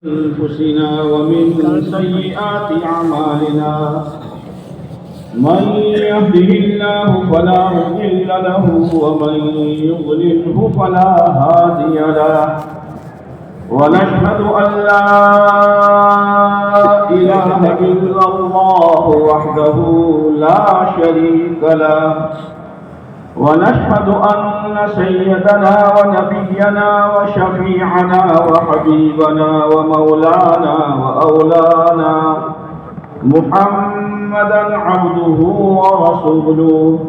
أنفسنا ومن سيئات أعمالنا من يهده الله فلا مضل له ومن يضلله فلا هادي له ونشهد أن لا إله إلا الله وحده لا شريك له ونشهد أن سيدنا ونبينا وشفيعنا وحبيبنا ومولانا وأولانا محمدا عبده ورسوله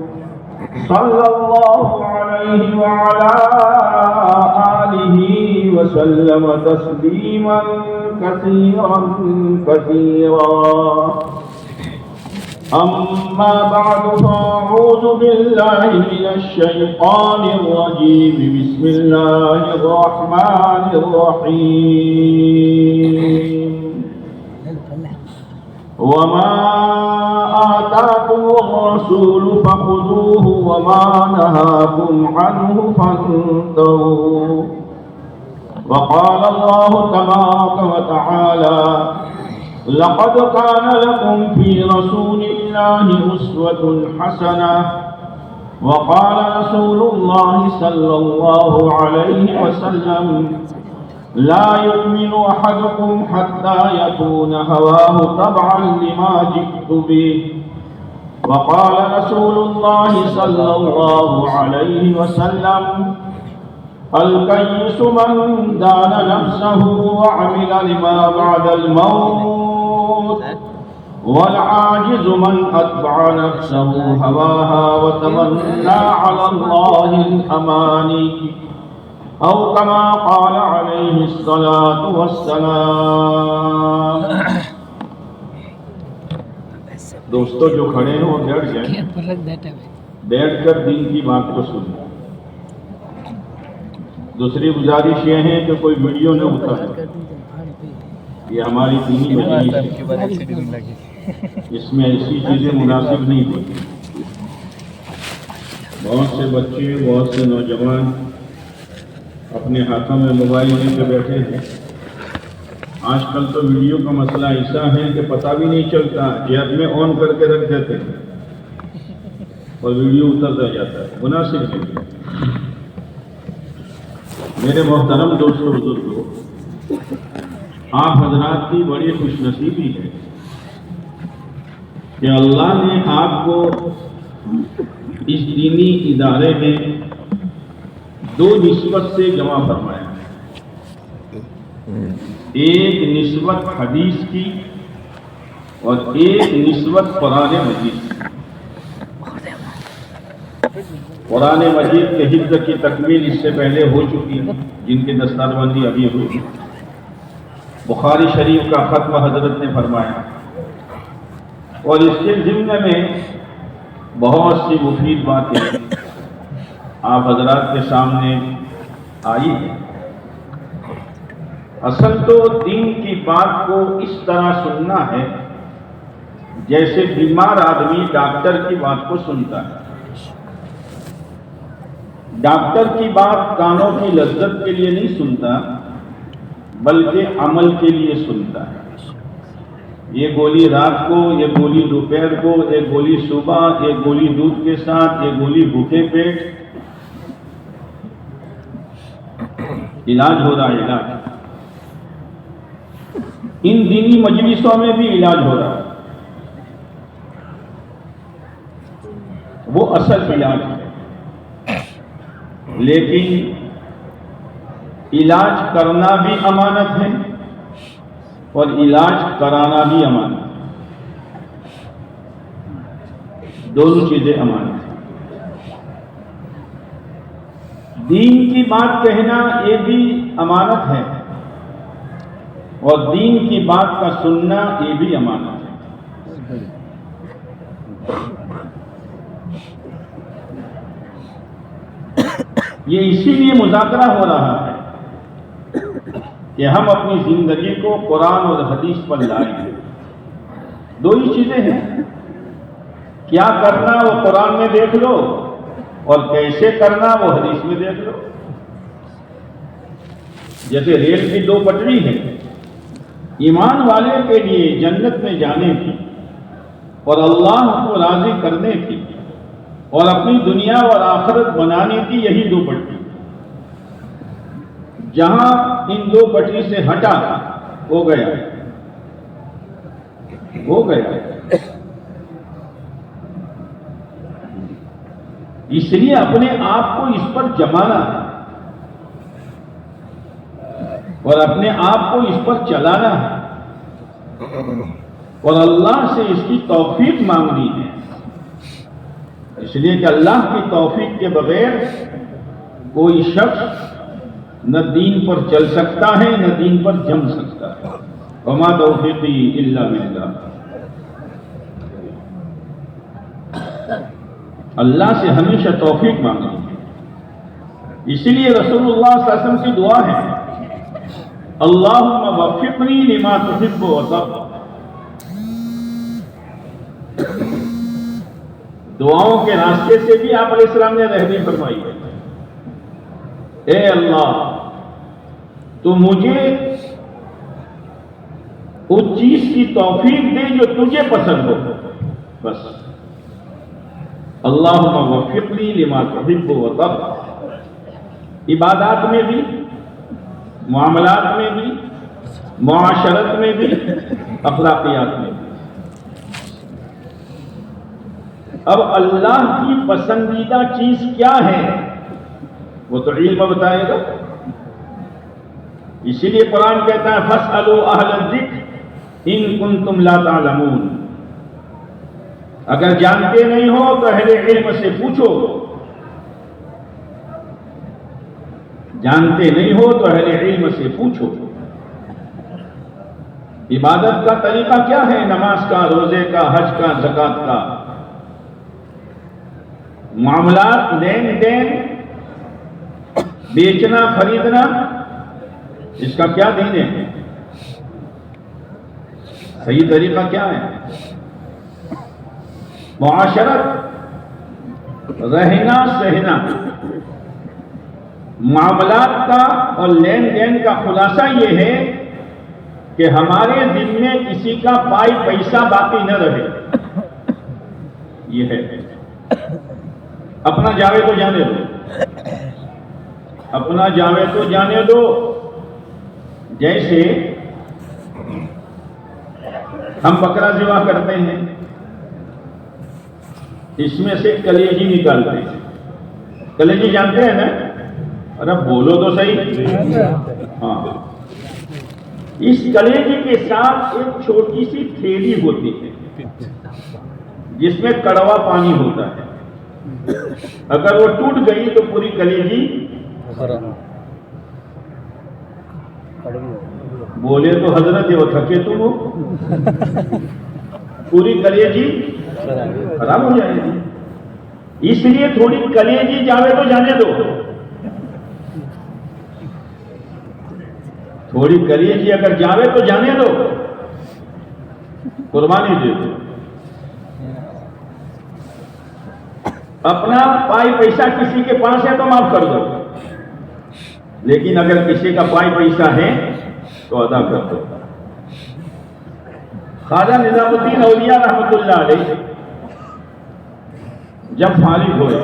صلى الله عليه وعلى آله وسلم تسليما كثيرا كثيرا. أما بعد فأعوذ بالله من الشيطان الرجيم. بسم الله الرحمن الرحيم. وما آتاكم الرسول فخذوه وما نهاكم عنه فانتهوا. وقال الله تبارك وتعالى: لقد كان لكم في رسول الله أسوة حسنة. وقال رسول الله صلى الله عليه وسلم: لا يؤمن أحدكم حتى يكون هواه تبعا لما جئت به. وقال رسول الله صلى الله عليه وسلم: الكيس من دان نفسه وعمل لما بعد الموت، والعاجز من أتبع نفسه هواها وتمنى على الله الأماني، أو كما قال عليه الصلاة والسلام. دوستو جو کھڑے ہیں وہ بیٹھ جائیں، بیٹھ کر دین کی بات کو سنیں. دوسری گزارش یہ ہے کہ کوئی ویڈیو نہ اٹھائے، یہ ہماری دینی مجلس ہے، اس میں ایسی چیزیں مناسب نہیں ہوتی. بہت سے بچے، بہت سے نوجوان اپنے ہاتھوں میں موبائل لے کے بیٹھے ہیں. آج کل تو ویڈیو کا مسئلہ ایسا ہے کہ پتہ بھی نہیں چلتا، جیب میں آن کر کے رکھ دیتے ہیں اور ویڈیو اترتا جاتا ہے. مناسب نہیں. میرے محترم دوستو بزرگو، آپ حضرات کی بڑی خوش نصیبی ہے کہ اللہ نے آپ کو اس دینی ادارے میں دو نسبت سے جمع فرمایا. ایک نسبت حدیث کی اور ایک نسبت قرآن مجید کی. قرآن مجید کے حفظ کی تکمیل اس سے پہلے ہو چکی ہے، جن کی دستار بندی ابھی ہوئی. بخاری شریف کا ختم حضرت نے فرمایا، اور اس کے ضمن میں بہت سی مفید باتیں آپ حضرات کے سامنے آئی ہیں. اصل تو دین کی بات کو اس طرح سننا ہے جیسے بیمار آدمی ڈاکٹر کی بات کو سنتا ہے. ڈاکٹر کی بات کانوں کی لذت کے لیے نہیں سنتا، بلکہ عمل کے لیے سنتا ہے. یہ گولی رات کو، یہ گولی دوپہر کو، ایک گولی صبح، ایک گولی دودھ کے ساتھ، ایک گولی بھوکے پیٹ. علاج ہو رہا ہے. علاج ان دینی مجلسوں میں بھی علاج ہو رہا ہے. وہ اصل علاج ہے، لیکن علاج کرنا بھی امانت ہے اور علاج کرانا بھی امانت ہے. دونوں چیزیں امانت ہیں. دین کی بات کہنا یہ بھی امانت ہے اور دین کی بات کا سننا یہ بھی امانت ہے. یہ اسی لیے مذاکرہ ہو رہا ہے کہ ہم اپنی زندگی کو قرآن اور حدیث پر لائیں. دو ہی چیزیں ہیں، کیا کرنا وہ قرآن میں دیکھ لو اور کیسے کرنا وہ حدیث میں دیکھ لو. جیسے ریل کی دو پٹری ہے، ایمان والے کے لیے جنت میں جانے کی اور اللہ کو راضی کرنے کی اور اپنی دنیا اور آخرت بنانے کی یہی دو پٹی. جہاں ان دو پٹی سے ہٹا ہو گیا. اس لیے اپنے آپ کو اس پر جمانا ہے اور اپنے آپ کو اس پر چلانا ہے اور اللہ سے اس کی توفیق مانگنی ہے. اس لیے کہ اللہ کی توفیق کے بغیر کوئی شخص نہ دین پر چل سکتا ہے نہ دین پر جم سکتا ہے. وما توفیقی الا باللہ. اللہ سے ہمیشہ توفیق مانگنی ہے. اسی لیے رسول اللہ صلی اللہ علیہ وسلم کی دعا ہے اللہم وفقنی لما تحب وترضى. دعاؤں کے راستے سے بھی آپ علیہ السلام نے رہنمائی فرمائی ہے. اے اللہ تو مجھے اس چیز کی توفیق دے جو تجھے پسند ہو. بس اللہم وفقنی لما تحب وترضى. عبادات میں بھی، معاملات میں بھی، معاشرت میں بھی، اخلاقیات میں بھی. اب اللہ کی پسندیدہ چیز کیا ہے وہ تو علم بتائے گا. اسی لیے قرآن کہتا ہے فاسألوا اہل الذکر ان کنتم لا تعلمون. اگر جانتے نہیں ہو تو اہل علم سے پوچھو. جانتے نہیں ہو تو اہل علم سے پوچھو. عبادت کا طریقہ کیا ہے؟ نماز کا، روزے کا، حج کا، زکوٰۃ کا. معاملات، لین دین، بیچنا خریدنا، اس کا کیا دین ہے؟ صحیح طریقہ کیا ہے؟ معاشرت، رہنا سہنا، معاملات کا اور لین دین کا خلاصہ یہ ہے کہ ہمارے دل میں کسی کا پائی پیسہ باقی نہ رہے. یہ ہے اپنا جاوے تو جانے دو. اپنا جاوے تو جانے دو. جیسے ہم بکرا ذبح کرتے ہیں، اس میں سے کلیجی نکالتے ہیں. کلیجی جانتے ہیں نا؟ ارے بولو تو صحیح. ہاں، اس کلیجی کے ساتھ ایک چھوٹی سی تھیلی ہوتی ہے جس میں کڑوا پانی ہوتا ہے. اگر وہ ٹوٹ گئی تو پوری کلیجی بولے تو حضرت وہ تھکے تم ہو، پوری کلیجی خراب ہو جائے گی. اس لیے تھوڑی کلیجی جاوے تو جانے دو. تھوڑی کلیجی اگر جاوے تو جانے دو. قربانی دے دو. اپنا پائی پیسہ کسی کے پاس ہے تو معاف کر دو، لیکن اگر کسی کا پائی پیسہ ہے تو ادا کر دو. خواجہ نظام الدین اولیاء رحمۃ اللہ علیہ جب فارغ ہوئے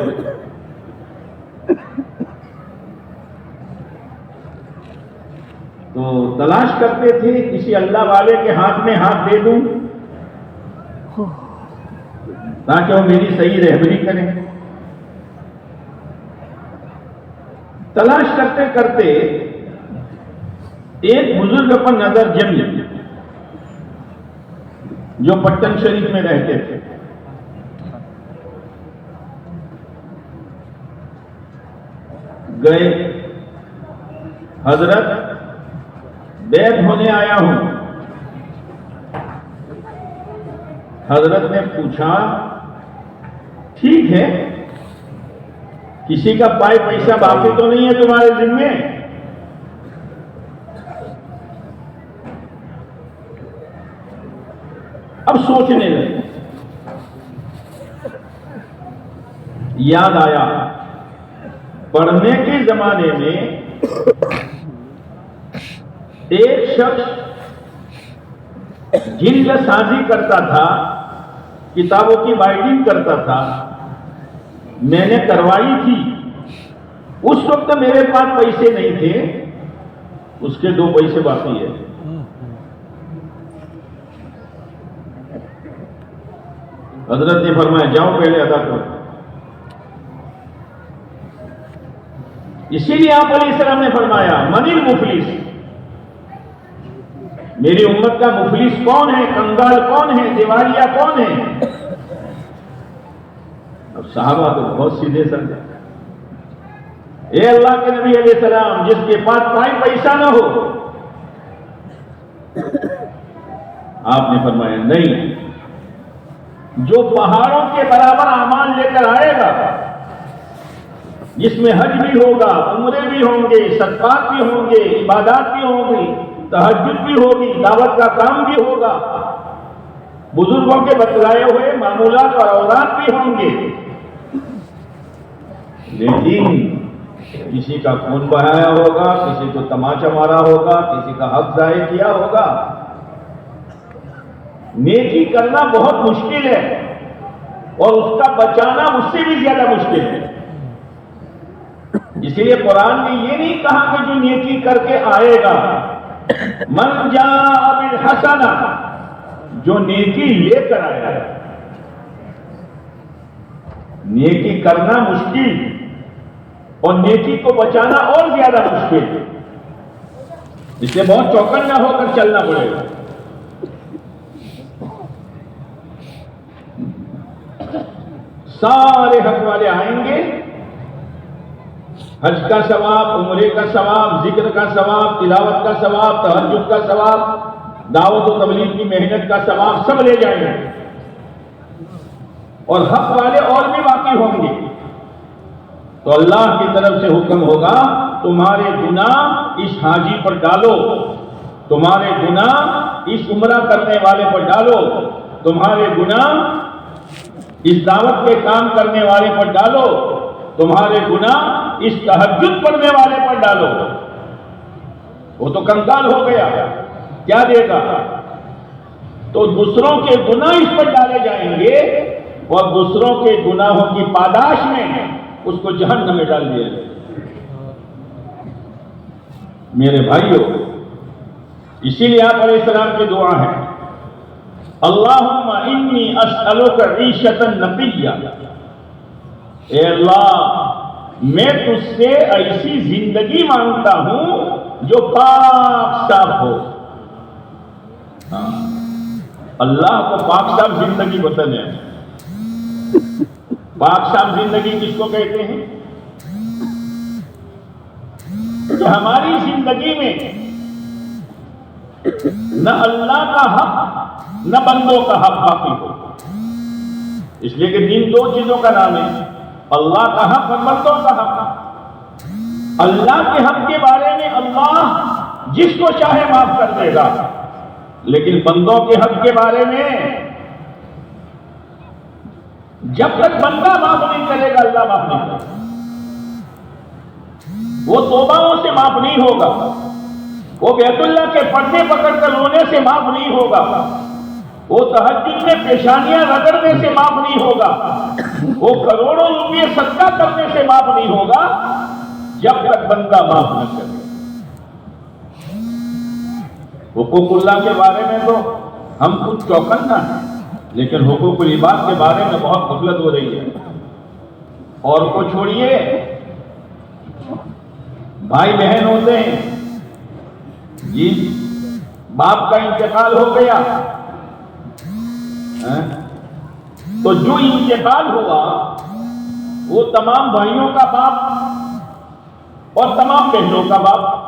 تو تلاش کرتے تھے کسی اللہ والے کے ہاتھ میں ہاتھ دے دوں تاکہ وہ میری صحیح رہبری کریں. تلاش کرتے کرتے ایک بزرگ پر نظر جمی جو پٹن شریف میں رہتے تھے. گئے، حضرت بیعت ہونے آیا ہوں. حضرت نے پوچھا ٹھیک ہے، کسی کا پائی پیسہ باقی تو نہیں ہے تمہارے ذمے؟ اب سوچنے لگے. یاد آیا پڑھنے کے زمانے میں ایک شخص جلد سازی کرتا تھا، کتابوں کی بائنڈنگ کرتا تھا، میں نے کروائی تھی۔ اس وقت میرے پاس پیسے نہیں تھے، اس کے 2 پیسے باقی ہے۔ حضرت نے فرمایا جاؤ پہلے ادا کرو۔ اسی لیے آپ علیہ السلام نے فرمایا من المفلس، میری امت کا مفلس کون ہے، کنگال کون ہے، دیوالیہ کون ہے؟ اب صحابہ تو بہت سیدھے سمجھے، اے اللہ کے نبی علیہ السلام، جس کے پاس پائی پیسہ نہ ہو۔ آپ نے فرمایا نہیں، جو پہاڑوں کے برابر اعمال لے کر آئے گا، جس میں حج بھی ہوگا، عمرے بھی ہوں گے، صدقات بھی ہوں گے، عبادات بھی ہوں گی، تہجد بھی ہوگی، دعوت کا کام بھی ہوگا، بزرگوں کے بتلائے ہوئے معمولات اور اوراد بھی ہوں گے، لیکن کسی کا خون بہایا ہوگا، کسی کو تماچا مارا ہوگا، کسی کا حق ضائع کیا ہوگا۔ نیکی کرنا بہت مشکل ہے اور اس کا بچانا اس سے بھی زیادہ مشکل ہے۔ اسی لیے قرآن نے یہ نہیں کہا کہ جو نیکی کر کے آئے گا، من جاء بالحسنہ، جو نیکی لے کر آیا ہے۔ نیکی کرنا مشکل اور نیکی کو بچانا اور زیادہ مشکل، اس لیے بہت چوکنا ہو کر چلنا پڑے گا۔ سارے حق والے آئیں گے، حج کا ثواب، عمرے کا ثواب، ذکر کا ثواب، تلاوت کا ثواب، تہجد کا ثواب، دعوت و تبلیغ کی محنت کا ثواب سب لے جائیں گے، اور حق والے اور بھی باقی ہوں گے۔ تو اللہ کی طرف سے حکم ہوگا تمہارے گناہ اس حاجی پر ڈالو، تمہارے گناہ اس عمرہ کرنے والے پر ڈالو، تمہارے گناہ اس دعوت کے کام کرنے والے پر ڈالو، تمہارے گناہ اس تہجد پڑھنے والے پر ڈالو۔ وہ تو کنگال ہو گیا، کیا دے گا؟ تو دوسروں کے گناہ اس پر ڈالے جائیں گے اور دوسروں کے گناہوں کی پاداش میں اس کو جہنم میں ڈال دیا جائے گا۔ میرے بھائیوں، اسی لیے آپ علیہ السلام کی دعا ہے، اللہم انی اسألک عیشۃ نقیہ، اے اللہ میں تجھ سے ایسی زندگی مانگتا ہوں جو پاک صاف ہو۔ اللہ کو پاک صاف زندگی پسند ہے۔ پاک صاف زندگی کس کو کہتے ہیں؟ کہ ہماری زندگی میں نہ اللہ کا حق نہ بندوں کا حق باقی ہو۔ اس لیے کہ دین 2 چیزوں کا نام ہے، اللہ کا حق اور بندوں کا حق۔ اللہ کے حق کے بارے میں اللہ جس کو چاہے معاف کر دے گا، لیکن بندوں کے حق کے بارے میں جب تک بندہ معاف نہیں کرے گا اللہ معاف نہیں کرے گا۔ وہ توبہوں سے معاف نہیں ہوگا، وہ بیت اللہ کے پردے پکڑ کر رونے سے معاف نہیں ہوگا، وہ تہجد میں پیشانیاں رگڑنے سے معاف نہیں ہوگا، وہ کروڑوں روپے صدقہ کرنے سے معاف نہیں ہوگا، جب تک بندہ معاف نہ کرے۔ حقوق اللہ کے بارے میں تو ہم خود چوکنا ہیں، لیکن حقوق العباد کے بارے میں بہت غفلت ہو رہی ہے۔ اور کو چھوڑیے، بھائی بہن ہوتے ہیں جی، باپ کا انتقال ہو گیا تو جو انتقال ہوا وہ تمام بھائیوں کا باپ اور تمام بہنوں کا باپ۔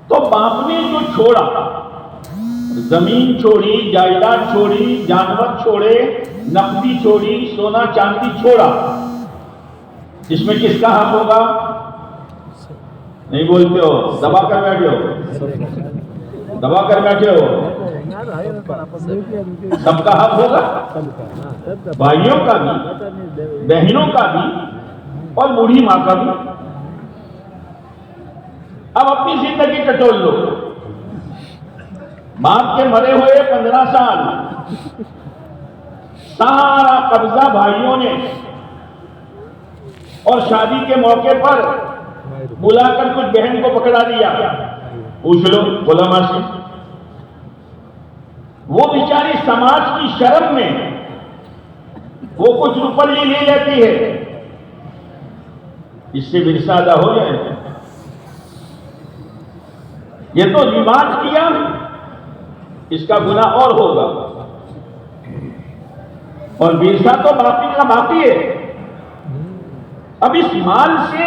تو باپ نے جو چھوڑا، زمین چھوڑی، جائیداد چھوڑی، جانور چھوڑے، نقدی چھوڑی، سونا چاندی چھوڑا، اس میں کس کا حق ہوگا؟ نہیں بولتے ہو، دبا کر بیٹھے ہو، دبا کر بیٹھے ہو۔ سب کا حق ہوگا، بھائیوں کا بھی، بہنوں کا بھی، اور بوڑھی ماں کا بھی۔ اب اپنی زندگی ٹٹول لو، باپ کے مرے ہوئے 15 سال سارا قبضہ بھائیوں نے، اور شادی کے موقع پر بلا کر کچھ بہن کو پکڑا دیا. پوچھ لو غلام سے، وہ بیچاری سماج کی شرم میں وہ کچھ روپیے لے لیتی ہے، اس سے ورثہ ادا ہو جائے. یہ تو رواج کیا، اس کا گناہ اور ہوگا. اور ورثہ تو باقی کا باقی ہے. اب اس مال سے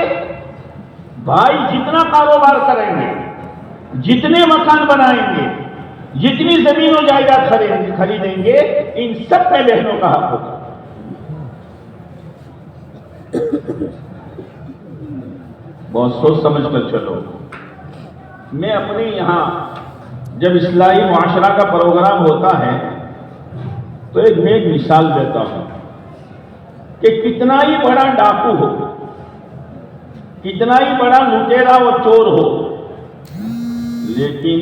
بھائی جتنا کاروبار کریں گے، جتنے مکان بنائیں گے، جتنی زمین و جائیداد خریدیں گے، ان سب میں بہنوں کا حق ہوگا. بہت سوچ سمجھ کر چلو. میں اپنے یہاں جب اصلاحی معاشرہ کا پروگرام ہوتا ہے تو میں ایک مثال دیتا ہوں کہ کتنا ہی بڑا ڈاکو ہو، کتنا ہی بڑا لٹیرا و چور ہو، لیکن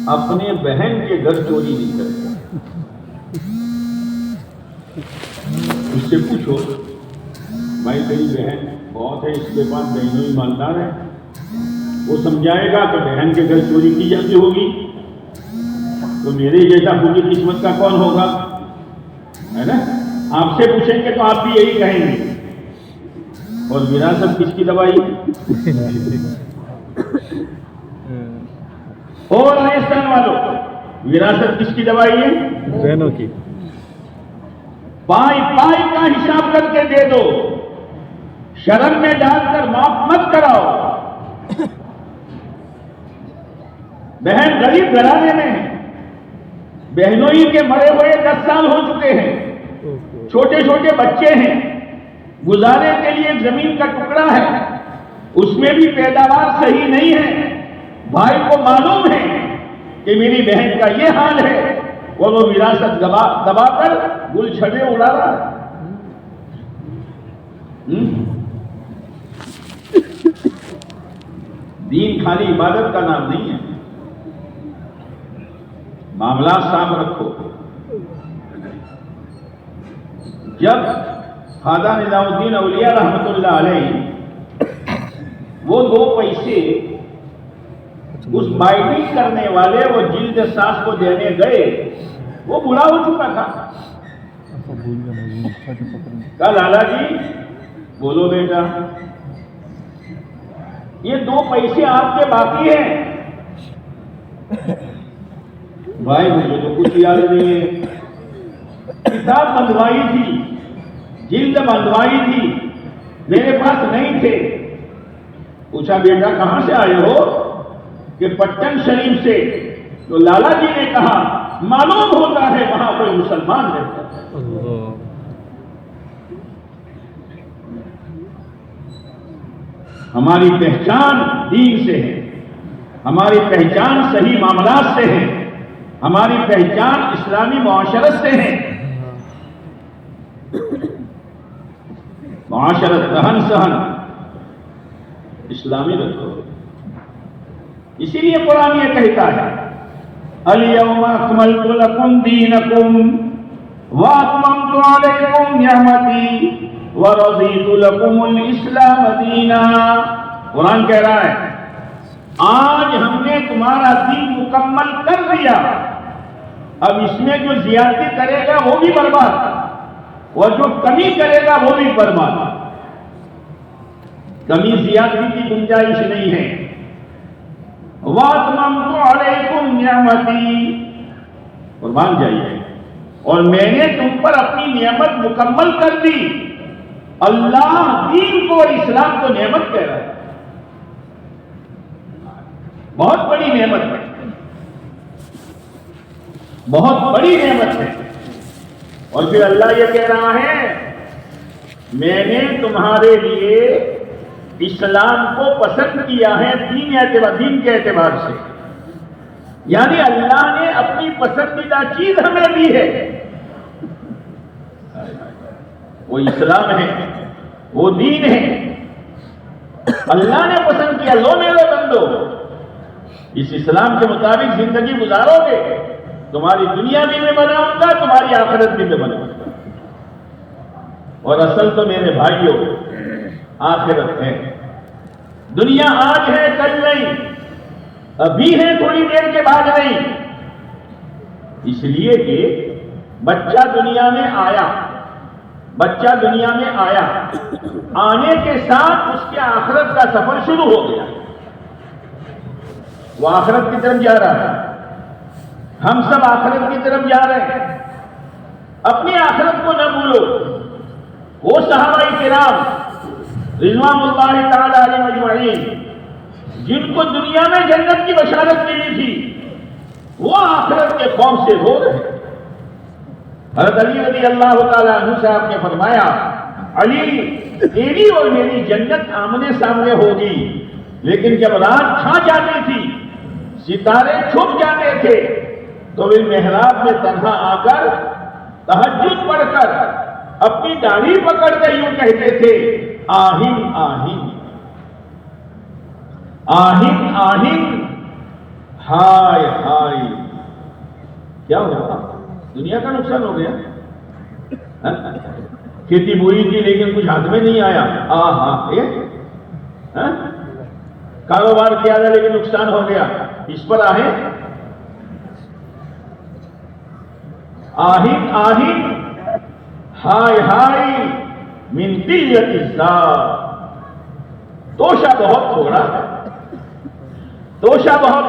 اپنے بہن کے گھر چوری نہیں کرتا. اس سے پوچھو بھائی تیری بہن بہت ہے، اس کے پاس بہنوں ایماندار ہے، وہ سمجھائے گا کہ بہن کے گھر چوری کی جاتی ہوگی تو میرے جیسا خوبی قسمت کا کون ہوگا، ہے نا؟ آپ سے پوچھیں گے تو آپ بھی یہی کہیں گے. اور وراثت کس کی دوائی؟ اور راجستھان والوں، وراثت کس کی دوائی ہے؟ بہنوں کی. پائی پائی کا حساب کر کے دے دو، شرم میں ڈال کر معاف مت کراؤ. بہن غریب گھرانے میں ہے، بہنوں ہی کے مرے ہوئے 10 سال ہو چکے ہیں، چھوٹے چھوٹے بچے ہیں، گزارے کے لیے ایک زمین کا ٹکڑا ہے، اس میں بھی پیداوار صحیح نہیں ہے. بھائی کو معلوم ہے کہ میری بہن کا یہ حال ہے، وہ وراثت دبا کر گل چھڑے اڑا رہا ہے. دین خالی عبادت کا نام نہیں ہے. معاملات صاف رکھو. جب خواجہ نظام الدین اولیاء رحمۃ اللہ علیہ وہ 2 پیسے اس بائٹنگ کرنے والے وہ جلد ساز کو دینے گئے، وہ بوڑھا ہو چکا تھا. کہا لالا جی بولو بیٹا، یہ 2 پیسے آپ کے باقی ہیں. بھائی مجھے تو کچھ یاد نہیں ہے، کتاب بندوائی تھی، جلد بندوائی تھی، میرے پاس نہیں تھے. پوچھا بیٹا کہاں سے آئے ہو؟ کہ پٹن شریف سے. تو لالا جی نے کہا معلوم ہوتا ہے وہاں کوئی مسلمان رہتا ہے. ہماری پہچان دین سے ہے، ہماری پہچان صحیح معاملات سے ہے، ہماری پہچان اسلامی معاشرت سے ہے. معاشرت رہن سہن اسلامی رکھو. اسی لیے قرآن یہ کہتا ہے الیوم اکملت لکم دینکم واتممت علیکم نعمتی ورضیت لکم الاسلام دینا. قرآن کہہ رہا ہے آج ہم نے تمہارا دین مکمل کر دیا. اب اس میں جو زیادتی کرے گا وہ بھی برباد، اور جو کمی کرے گا وہ بھی برباد. کمی زیادتی کی گنجائش نہیں ہے. وَأَتْمَمْتُ عَلَيْكُمْ نِعْمَتِي، قربان جائیے، اور میں نے تم پر اپنی نعمت مکمل کر دی. اللہ دین کو اور اسلام کو نعمت کہہ رہا ہے، بہت بڑی نعمت ہے، بہت بڑی نعمت ہے. اور پھر اللہ یہ کہہ رہا ہے میں نے تمہارے لیے اسلام کو پسند کیا ہے دین کے اعتبار سے. یعنی اللہ نے اپنی پسندیدہ چیز ہمیں دی ہے، وہ اسلام ہے، وہ دین ہے. اللہ نے پسند کیا. لو میرے بندو اس اسلام کے مطابق زندگی گزارو گے، تمہاری دنیا بھی میں بناؤں گا، تمہاری آخرت بھی میں بناؤں گا۔ اور اصل تو میرے بھائیوں آخرت ہے، دنیا آج ہے کل نہیں، ابھی ہے تھوڑی دیر کے بعد نہیں۔ اس لیے کہ بچہ دنیا میں آیا، آنے کے ساتھ اس کے آخرت کا سفر شروع ہو گیا، وہ آخرت کی طرف جا رہا ہے، ہم سب آخرت کی طرف جا رہے ہیں۔ اپنی آخرت کو نہ بھولو۔ وہ صحابہ کرام رضوان اللہ تعالی علیہ مجمعین جن کو دنیا میں جنت کی بشارت ملی تھی، وہ آخرت کے خوف سے رو رہے ہیں۔ حضرت علی رضی اللہ تعالیٰ عنہ سے آپ نے فرمایا، علی تیری اور میری جنت آمنے سامنے ہوگی، لیکن جب رات چھا جاتی تھی، ستارے چھپ جاتے تھے، تو وہ محراب میں تنہا آ کر تہجد پڑھ کر اپنی داڑھی پکڑ کر یوں کہتے تھے، آہن آہن آہن آہن، ہائے ہائے۔ کیا ہوا؟ دنیا کا نقصان ہو گیا، کھیتی بوئی تھی لیکن کچھ ہاتھ میں نہیں آیا، کاروبار کیا تھا لیکن نقصان ہو گیا، اس پر آہن آہن آہن، ہائے ہائے من قلت الزاد۔ توشہ بہت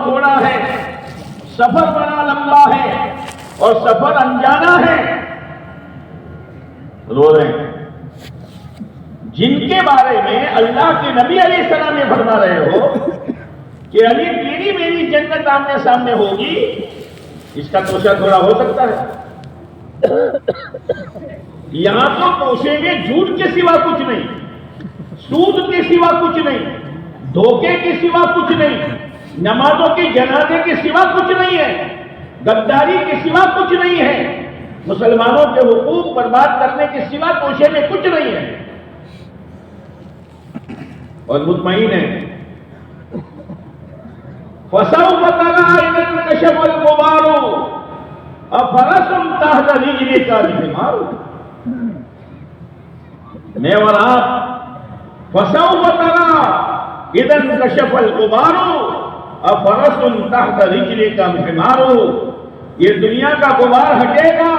تھوڑا ہے، سفر بڑا لمبا ہے اور سفر انجانا ہے۔ رو رہے ہیں جن کے بارے میں اللہ کے نبی علیہ السلام نے فرما رہے ہو کہ علی تیری میری جنت آمنے سامنے ہوگی، اس کا توشہ تھوڑا ہو سکتا ہے؟ یہاں تو توشے میں جھوٹ کے سوا کچھ نہیں، سود کے سوا کچھ نہیں، دھوکے کے سوا کچھ نہیں، نمازوں کی جنازے کے سوا کچھ نہیں ہے، غداری کے سوا کچھ نہیں ہے، مسلمانوں کے حقوق برباد کرنے کے سوا توشے میں کچھ نہیں ہے۔ اور مطمئن ہے فَسَوْفَ تَرَىٰ إِذَا انكَشَفَ الْغُبَارُ أَفَرَسٌ تَحْتَ رِجْلِكَ الْحِمَارُ۔ میں اور آپ فَسَوْفَ تَرَىٰ إِذَا انكَشَفَ الْغُبَارُ أَفَرَسٌ تَحْتَ رِجْلِكَ الْحِمَارُ۔ یہ دنیا کا غبار ہٹے گا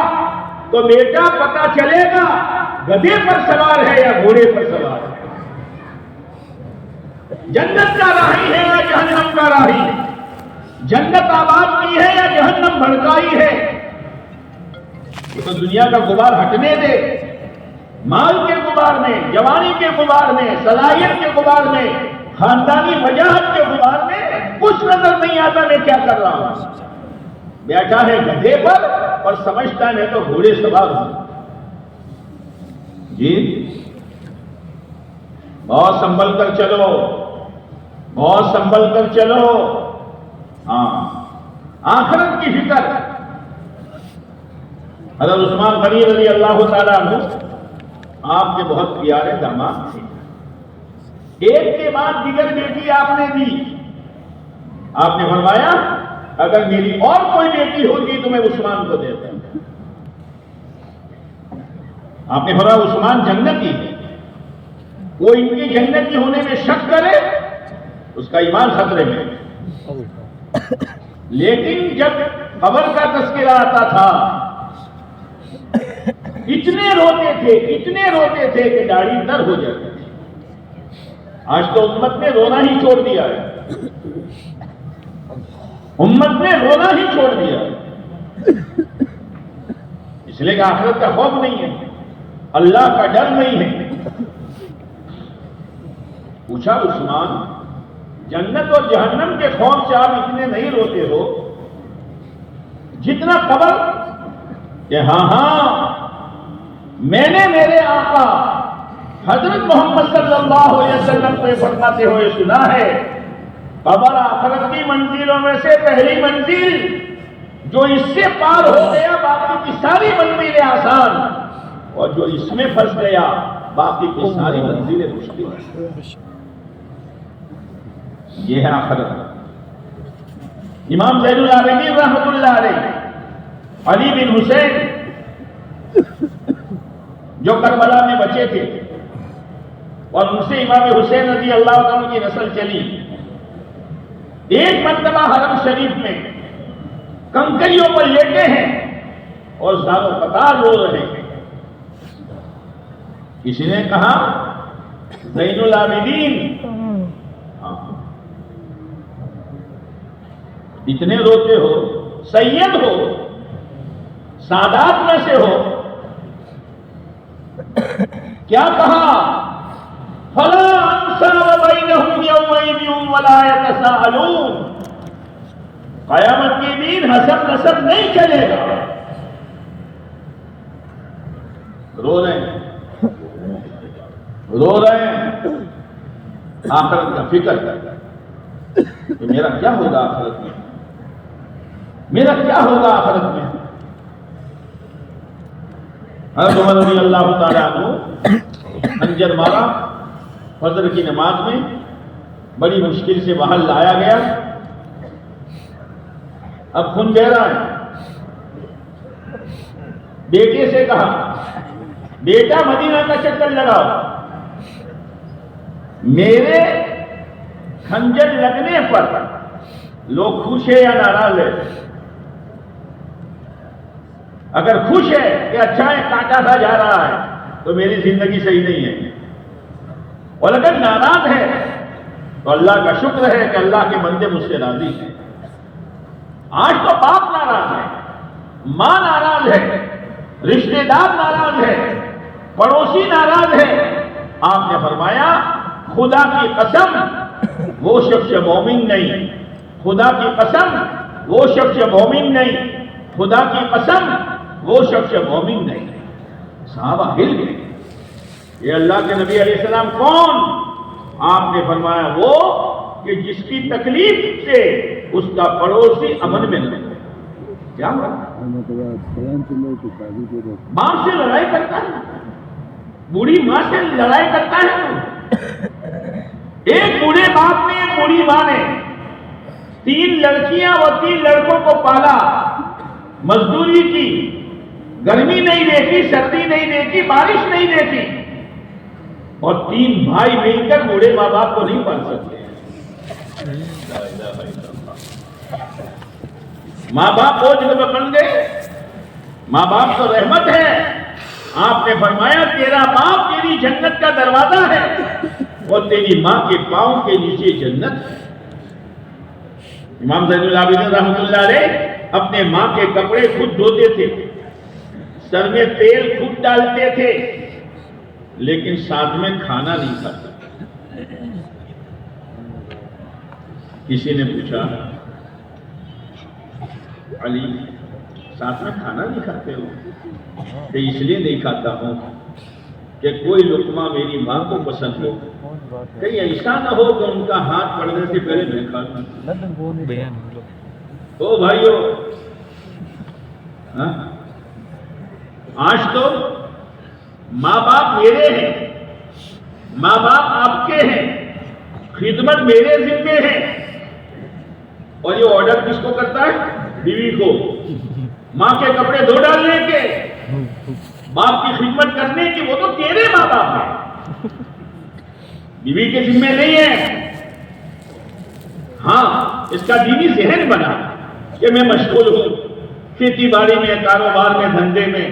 تو بیٹا پتہ چلے گا گدھے پر سوار ہے یا گھوڑے پر سوار ہے، جنت کا راہی ہے یا جہنم کا راہی، جنت آباد کی ہے یا جہنم بھڑکائی ہے۔ تو دنیا کا غبار ہٹنے دے، مال کے غبار میں، جوانی کے غبار میں، صلاحیت کے غبار میں، خاندانی وجاہت کے غبار میں کچھ نظر نہیں آتا میں کیا کر رہا ہوں۔ بیٹھا ہے گدھے پر اور سمجھتا ہے تو گھوڑے سوار ہوں۔ جی بہت سنبھل کر چلو، بہت سنبھل کر چلو۔ ہاں، آخرت کی فکر۔ حضرت عثمان غنی رضی اللہ تعالیٰ عنہ آپ کے بہت پیارے داماد تھے، ایک کے بعد دیگر بیٹی آپ نے دی۔ آپ نے فرمایا اگر میری اور کوئی بیٹی ہوتی تو میں عثمان کو دیتا۔ آپ نے فرمایا عثمان جنتی ہے، وہ ان کے جنتی ہونے میں شک کرے اس کا ایمان خطرے میں۔ لیکن جب قبر کا تذکرہ آتا تھا اتنے روتے تھے کہ داڑھی تر ہو جاتی تھی۔ آج تو امت نے رونا ہی چھوڑ دیا ہے، امت نے رونا ہی چھوڑ دیا، اس لیے کہ آخرت کا خوف نہیں ہے، اللہ کا ڈر نہیں ہے۔ پوچھا عثمان جنت اور جہنم کے خوف سے آپ اتنے نہیں روتے ہو جتنا قبر؟ کہ ہاں میں نے میرے آقا حضرت محمد صلی اللہ علیہ وسلم کو فرماتے ہوئے سنا ہے، قبر آخرت کی منزلوں میں سے پہلی منزل، جو اس سے پار ہو گیا باقی کی ساری منزلیں آسان، اور جو اس میں پھنس گیا باقی کی ساری منزلیں مشکل۔ یہ ہے آخرت، امام زین العابدین رحمۃ اللہ علیہ علی بن حسین جو کربلا میں بچے تھے اور ان سے امام حسین رضی اللہ عنہ کی نسل چلی، ایک مرتبہ حرم شریف میں کنکریوں پر لیٹے ہیں اور زاروں قطار رو رہے ہیں۔ کسی نے کہا زین العابدین اتنے روتے ہو، سید ہو، سادات میں سے ہو، کیا کہا؟ فلا انصاب بینہم یومئذ ولا یتساءلون، قیامت کے دن حسب نسب نہیں چلے گا۔ رو رہے ہیں آخرت کا فکر کر کہ میرا کیا ہوگا آخرت میں، میرا کیا ہوگا آخرت میں۔ حضرت عمر رضی اللہ تعالیٰ عنہ خنجر مارا فجر کی نماز میں، بڑی مشکل سے وہاں لایا گیا، اب خون بہ رہا ہے۔ بیٹے سے کہا بیٹا مدینہ کا چکر لگاؤ، میرے خنجر لگنے پر لوگ خوش ہے یا ناراض ہے؟ اگر خوش ہے کہ اچھا ہے کانٹا سا جا رہا ہے تو میری زندگی صحیح نہیں ہے، اور اگر ناراض ہے تو اللہ کا شکر ہے کہ اللہ کے بندے مجھ سے راضی ہیں۔ آج تو باپ ناراض ہے، ماں ناراض ہے، رشتے دار ناراض ہے، پڑوسی ناراض ہے۔ آپ نے فرمایا خدا کی قسم وہ شخص مومن نہیں، خدا کی قسم وہ شخص مومن نہیں، خدا کی قسم وہ شخص مومن نہیں۔ صحابہ ہل گئے، یہ اللہ کے نبی علیہ السلام کون؟ آپ نے فرمایا وہ کہ جس کی تکلیف سے اس کا پڑوسی امن میں رہے۔ کیا ہوا؟ باپ سے لڑائی کرتا ہے، بوڑھی ماں سے لڑائی کرتا ہے۔ ایک بوڑھے باپ نے، ایک بوڑھی ماں نے 3 لڑکیاں اور 3 لڑکوں کو پالا، مزدوری کی، گرمی نہیں دیکھی، سردی نہیں دیکھی، بارش نہیں دیکھی، اور 3 بھائی مل کر بوڑھے ماں باپ کو نہیں پال سکتے۔ ماں باپ بوجھ میں بن گئے، ماں باپ تو رحمت ہے۔ آپ نے فرمایا تیرا باپ تیری جنت کا دروازہ ہے اور تیری ماں کے پاؤں کے نیچے جنت ہے۔ امام زین العابدین رحمۃ اللہ علیہ اپنے ماں کے کپڑے خود دھوتے تھے، سر میں تیل خود ڈالتے تھے، لیکن ساتھ میں کھانا نہیں کھاتے۔ کسی نے پوچھا علی ساتھ میں کھانا نہیں کھاتے ہو؟ کہ اس لیے نہیں کھاتا ہوں کہ کوئی لقمہ میری ماں کو پسند ہو، کہیں ایسا نہ ہو کہ ان کا ہاتھ پڑنے سے پہلے میں کھا لوں۔ او بھائیو، آج تو ماں باپ میرے ہیں، ماں باپ آپ کے ہیں، خدمت میرے ذمے ہے، اور یہ آرڈر کس کو کرتا ہے؟ بیوی کو۔ ماں کے کپڑے دھو ڈالنے کے، باپ کی خدمت کرنے کی، وہ تو تیرے ماں باپ ہیں، بیوی کے ذمے نہیں ہے۔ ہاں اس کا دینی ذہن بنا کہ میں مشغول ہوں کھیتی باڑی میں، کاروبار میں، دھندے میں،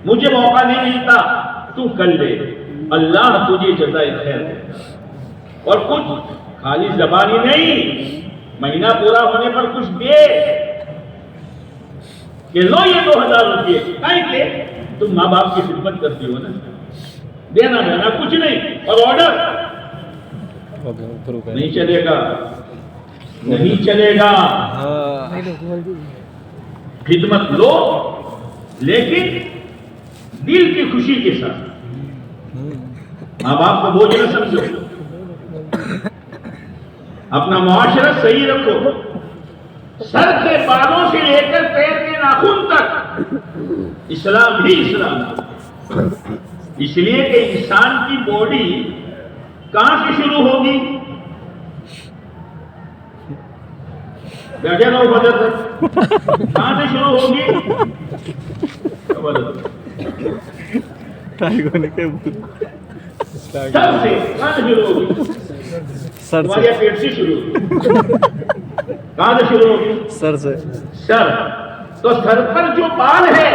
مجھے موقع نہیں ملتا، تو کر لے، اللہ تجھے جزائے خیر دے۔ اور کچھ خالی زبانی نہیں، مہینہ پورا ہونے پر کچھ دے کہ لو یہ 2000 روپئے، کہیں کہ تم ماں باپ کی خدمت کرتی ہو نا، دینا دینا کچھ نہیں۔ اور آرڈر نہیں چلے گا، نہیں چلے گا۔ خدمت لو لیکن دل کی خوشی کے ساتھ، ماں باپ کو بوجھ نہ سمجھو، اپنا معاشرہ صحیح رکھو، سر کے بالوں سے لے کر پیر کے ناخن تک اسلام ہی اسلام ہے۔ اس لیے کہ انسان کی باڈی کہاں سے شروع ہوگی؟ بیٹھے رہو فجر تک. کہاں سے شروع ہوگی؟ سر سے. کہاں سے شروع ہوگی؟ تمہارے پیٹ سے شروع ہوگی. کہاں سے شروع ہوگی؟ سر سے. سر. تو سر پر جو بال ہے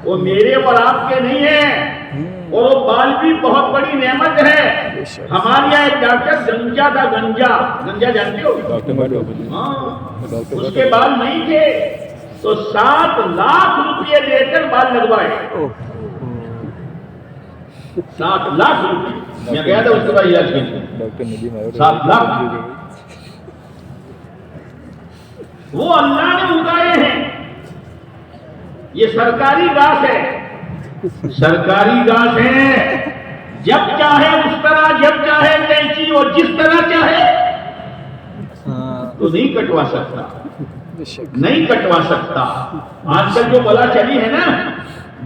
وہ میرے اور آپ کے نہیں ہیں، اور وہ بال بھی بہت بڑی نعمت ہے. ہمارے یہاں ایک ڈاکٹر گنجا تھا. گنجا جانتے ہو؟ ہاں. اس کے بال نہیں تھے تو 7 لاکھ روپئے دے کر بال لگوائے. 7 لاکھ روپئے. میں گیا تھا اس کے بعد علاج کے لیے. 7 لاکھ وہ اللہ نے اگائے ہیں. یہ سرکاری گھاس ہے. سرکاری گھاس ہے. جب چاہے اس طرح، جب چاہے کینچی اور جس طرح چاہے تو نہیں کٹوا سکتا. نہیں کٹوا سکتا. آج کل جو بلا چلی ہے نا،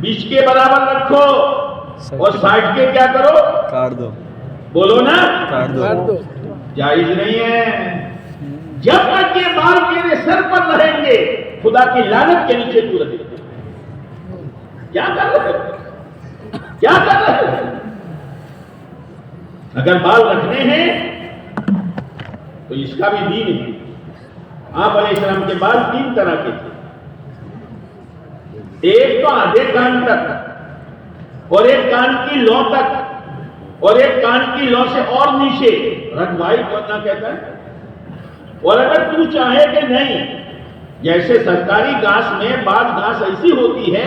20 کے برابر رکھو اور 60 کے کیا کرو؟ کاٹ دو. بولو نا، کاٹ دو. جائز نہیں ہے. جب تک یہ بال تیرے سر پر رہیں گے خدا کی لعنت کے نیچے تو رہے گا. کیا کر رہے؟ کیا کر رہے؟ اگر بال رکھنے ہیں تو اس کا بھی دین ہے. آپ علیہ السلام کے بال 3 طرح کے تھے. ایک تو آدھے کان تک، اور ایک کان کی لو تک، اور ایک کان کی لو سے اور نیچے. رنگوائی کرنا کہتا ہے. اور اگر تو چاہے کہ نہیں، جیسے سرکاری گھاس میں بعض گھاس ایسی ہوتی ہے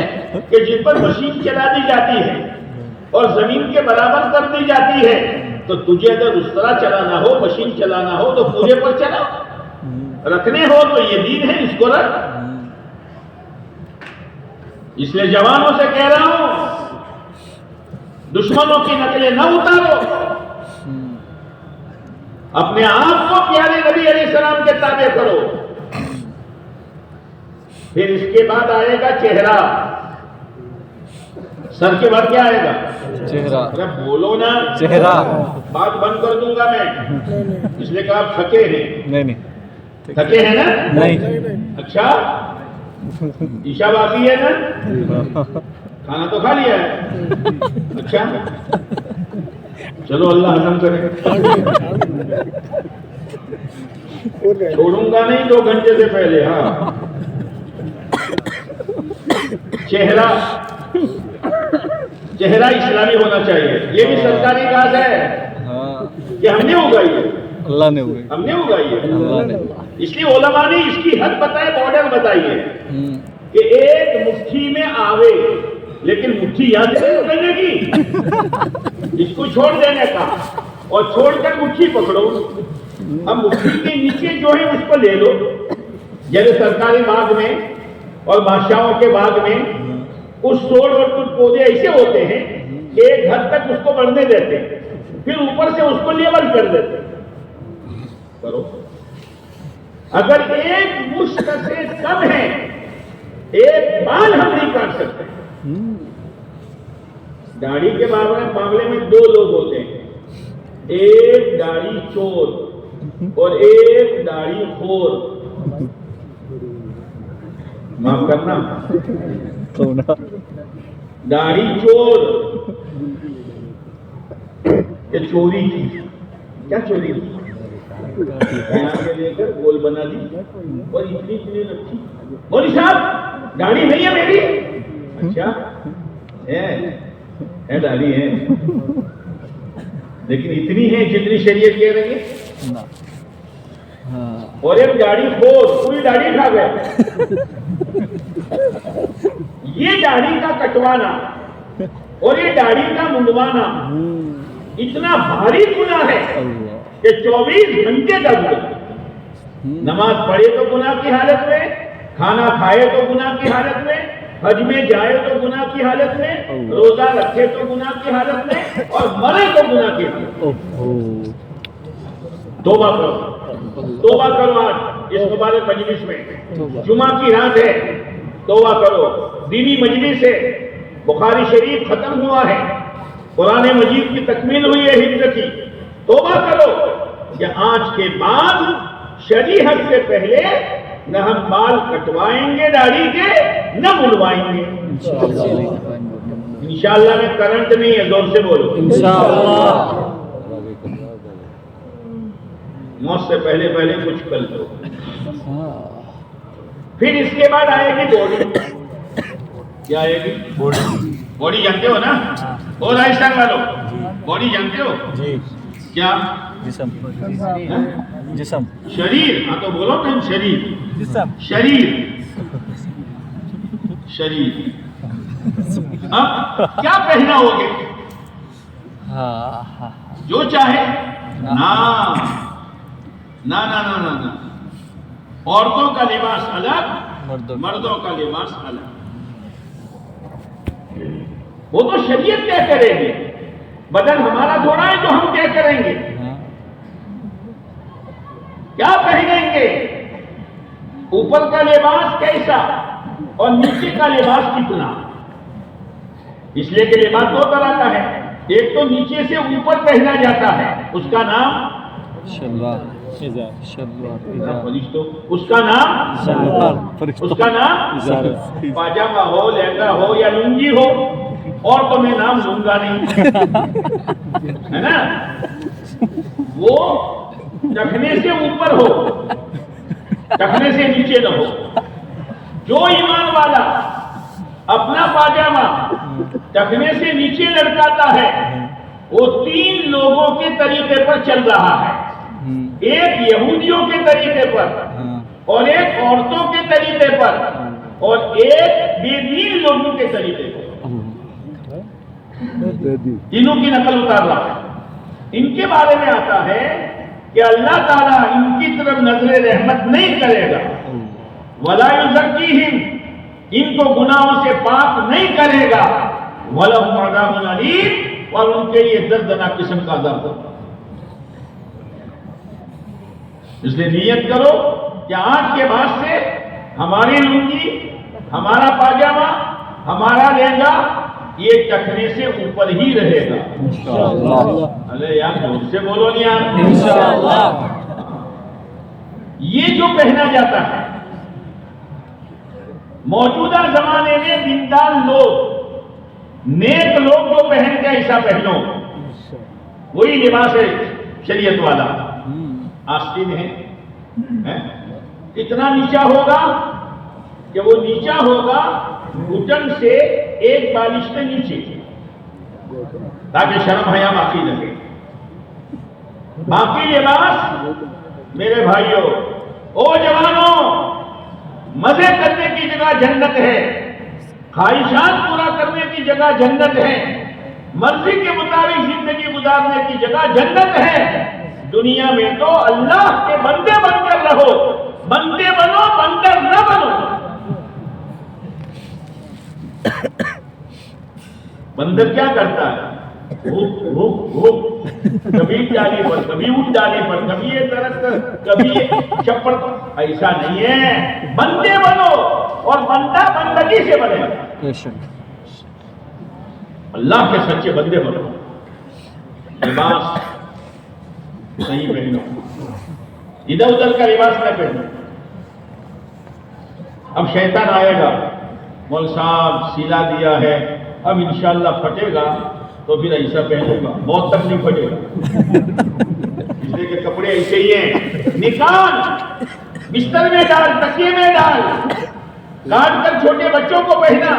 کہ جن پر مشین چلا دی جاتی ہے اور زمین کے برابر کر دی جاتی ہے، تو تجھے اگر اس طرح چلانا ہو، مشین چلانا ہو تو پورے پر چلا. رکھنے ہو تو یہ دین ہے، اس کو رکھ. اس لیے جوانوں سے کہہ رہا ہوں، دشمنوں کی نقلیں نہ اتارو. اپنے آپ کو پیارے نبی علیہ السلام کے تابع کرو. پھر اس کے بعد آئے گا چہرہ. سر کے بعد کیا آئے گا؟ چہرہ. بولو نا. چہرہ. بات بند کر دوں گا میں، اس لیے کہ آپ تھکے ہیں. نہیں تھکے ہیں نا؟ نہیں. اچھا، عشاء باقی ہے نا؟ کھانا تو کھا لیا ہے. اچھا چلو، اللہ ہضم کرے. چھوڑوں گا نہیں 2 گھنٹے سے پہلے. ہاں. چہرہ اسلامی ہونا چاہیے. یہ بھی سرکاری گھاس ہے کہ ہم نے اگائی ہے. اللہ نے اگائی. ہم نے اگائی ہے. اس لیے علماء نے اس کی حد بتائے، بارڈر بتائی ہے کہ ایک مٹھی میں آوے، لیکن مٹھی یاد نہیں کرنے کی، اس کو چھوڑ دینے کا، اور چھوڑ کر مٹھی پکڑو. اب مٹھی کے نیچے جو ہے اس کو لے لو. جیسے سرکاری باغ میں اور بادشاہوں کے باغ میں کچھ چھوڑ اور کچھ پودے ایسے ہوتے ہیں کہ ایک حد تک اس کو بڑھنے دیتے ہیں، پھر اوپر سے اس کو لیول کر دیتے ہیں. کرو. اگر ایک مشت سے کم ہے، ایک بال ہم نہیں کاٹ سکتے. داڑھی کے معاملے میں 2 لوگ ہوتے ہیں، ایک داڑھی چور اور ایک داڑھی خور. معاف کرنا. داڑھی چور یہ چوری کی. کیا چوری کی؟ لے کر گول بنا دی اور اتنی رکھی. مولوی صاحب داڑھی نہیں ہے میری. اچھا ہے داڑھی ہے، لیکن اتنی ہے جتنی شریعت کہہ رہی ہے. اور ایک داڑھی خور پوری داڑھی کھا گیا. یہ داڑھی کا کٹوانا اور یہ داڑھی کا منڈوانا اتنا بھاری گناہ ہے کہ 24 گھنٹے کا گناہ. نماز پڑھے تو گناہ کی حالت میں، کھانا کھائے تو گناہ کی حالت میں، حج میں جائے تو گناہ کی حالت میں، روزہ رکھے تو گناہ کی حالت میں، اور مرے تو گناہ کی حالت میں. توبہ کرو. توبہ کرو. آج اس مبارک مجلس میں جمعہ کی رات ہے، توبہ کرو. دینی مجلس ہے، بخاری شریف ختم ہوا ہے، قرآن مجید کی تکمیل ہوئی ہے حفظ کی. توبہ کرو کہ آج کے بعد شریعت سے پہلے نہ ہم بال کٹوائیں گے داڑھی کے، نہ مڑوائیں گے انشاءاللہ۔ میں کرنٹ نہیں ہے، زور سے بولو انشاءاللہ۔ موت سے پہلے کچھ کر دو۔ پھر اس کے بعد آئے گی باڈی۔ کیا آئے گی؟ باڈی جانتے ہو نا؟ اور راجستھان والوں باڈی جانتے ہو؟ جی۔ کیا؟ جسم۔ جسم۔ شریر۔ ہاں تو بولو نا، شریر۔ جسم۔ شریر۔ شریر۔ اب کیا پہنا ہوگے؟ جو چاہے؟ نہ نہ نہ نہ نہ، عورتوں کا لباس الگ، مردوں کا لباس الگ۔ وہ تو شریعت طے کرے گی، بدن ہمارا تھوڑا ہے جو ہم طے کریں گے۔ کیا پہنیں گے، اوپر کا لباس کیسا اور نیچے کا لباس کتنا؟ اس لیے کہ لباس دو طرح کا ہے، ایک تو نیچے سے اوپر پہنا جاتا ہے، اس کا نام شلوار۔ فرشتوں، اس کا نام پاجامہ ہو، لہنگا ہو یا لنگی ہو، اور تو میں نام لوں گا نہیں، ہے نا؟ وہ ٹخنے سے اوپر ہو، ٹخنے سے نیچے نہ ہو۔ جو ایمان والا اپنا پاجامہ ٹخنے سے نیچے لٹکاتا ہے، وہ 3 لوگوں کے طریقے پر چل رہا ہے، ایک یہودیوں کے طریقے پر، اور ایک عورتوں کے طریقے پر، اور ایک بے دین لوگوں کے طریقے پر۔ تینوں کی نقل اتار رہا ہے۔ ان کے بارے میں آتا ہے کہ اللہ تعالیٰ ان کی طرف نظر رحمت نہیں کرے گا، وَلَا يُزَكِّيهِمْ، ان کو گناہوں سے پاک نہیں کرے گا، وَلَهُمْ عَذَابٌ أَلِيمٌ، اور ان کے لیے دردناک قسم کا عذاب ہوگا۔ اس لیے نیت کرو کہ آج کے بعد سے ہماری لنگی، ہمارا پاجامہ، ہمارا لہنگا یہ ٹخنے سے اوپر ہی رہے گا انشاءاللہ۔ ارے یار زور سے بولو نہیں یار، انشاءاللہ۔ یہ جو پہنا جاتا ہے، موجودہ زمانے میں دیندار لوگ، نیک لوگ جو پہن کے ایسا پہنو، وہی لباس ہے شریعت والا۔ آستین ہے، اتنا نیچا ہوگا کہ وہ نیچا ہوگا گھٹن سے 1 بالش کے نیچے، تاکہ شرم حیا باقی رہے۔ باقی لباس میرے بھائیوں، او جوانوں، مزے کرنے کی جگہ جنت ہے، خواہشات پورا کرنے کی جگہ جنت ہے، مرضی کے مطابق زندگی گزارنے کی جگہ جنت ہے۔ دنیا میں تو اللہ کے بندے بن کر رہو، بندے بنو، بندر نہ بنو۔ بندر کیا کرتا ہے؟ کبھی ڈالی پر، کبھی اٹھ ڈالی پر، کبھی یہ درخت، کبھی یہ چپڑ پر۔ ایسا نہیں ہے، بندے بنو، اور بندہ بندگی سے بنے گا۔ اللہ کے سچے بندے بنو، لباس صحیح پہنو، ادھر ادھر کا لباس نہ پہنو۔ اب شیطان آئے گا، مول صاحب سلا دیا ہے، اب انشاءاللہ پھٹے گا تو پھر ایسا پہنوں گا، موت تک نہیں پھٹے گا، اس لیے کہ کپڑے ایسے ہی ہیں، نکال، بستر میں ڈال، تکیے میں ڈال، کاٹ کر چھوٹے بچوں کو پہنا۔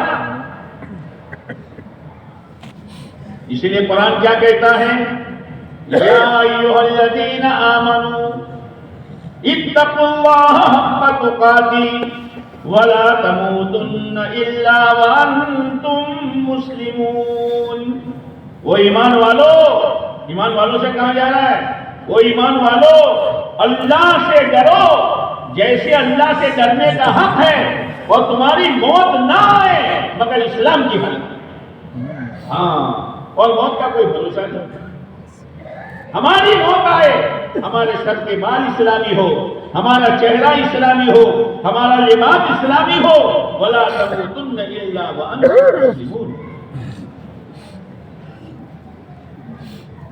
اسی لیے قرآن کیا کہتا ہے؟ یا ایھا الذین آمنوا اتقوا اللہ حق تقاتہ ولا تموتن الا وانتم مسلمون۔ وہ ایمان والوں سے کہا جا رہا ہے، وہ ایمان والو اللہ سے ڈرو جیسے اللہ سے ڈرنے کا حق ہے، اور تمہاری موت نہ آئے مگر اسلام کی حالت۔ ہاں، اور موت کا کوئی بھروسہ نہیں۔ ہماری موت آئے، ہمارے سر کے بال اسلامی ہو، ہمارا چہرہ اسلامی ہو، ہمارا لباس اسلامی ہو، وَلَا تَمُوتُنَّ إِلَّا وَأَنْتُمْ مُسْلِمُونَ۔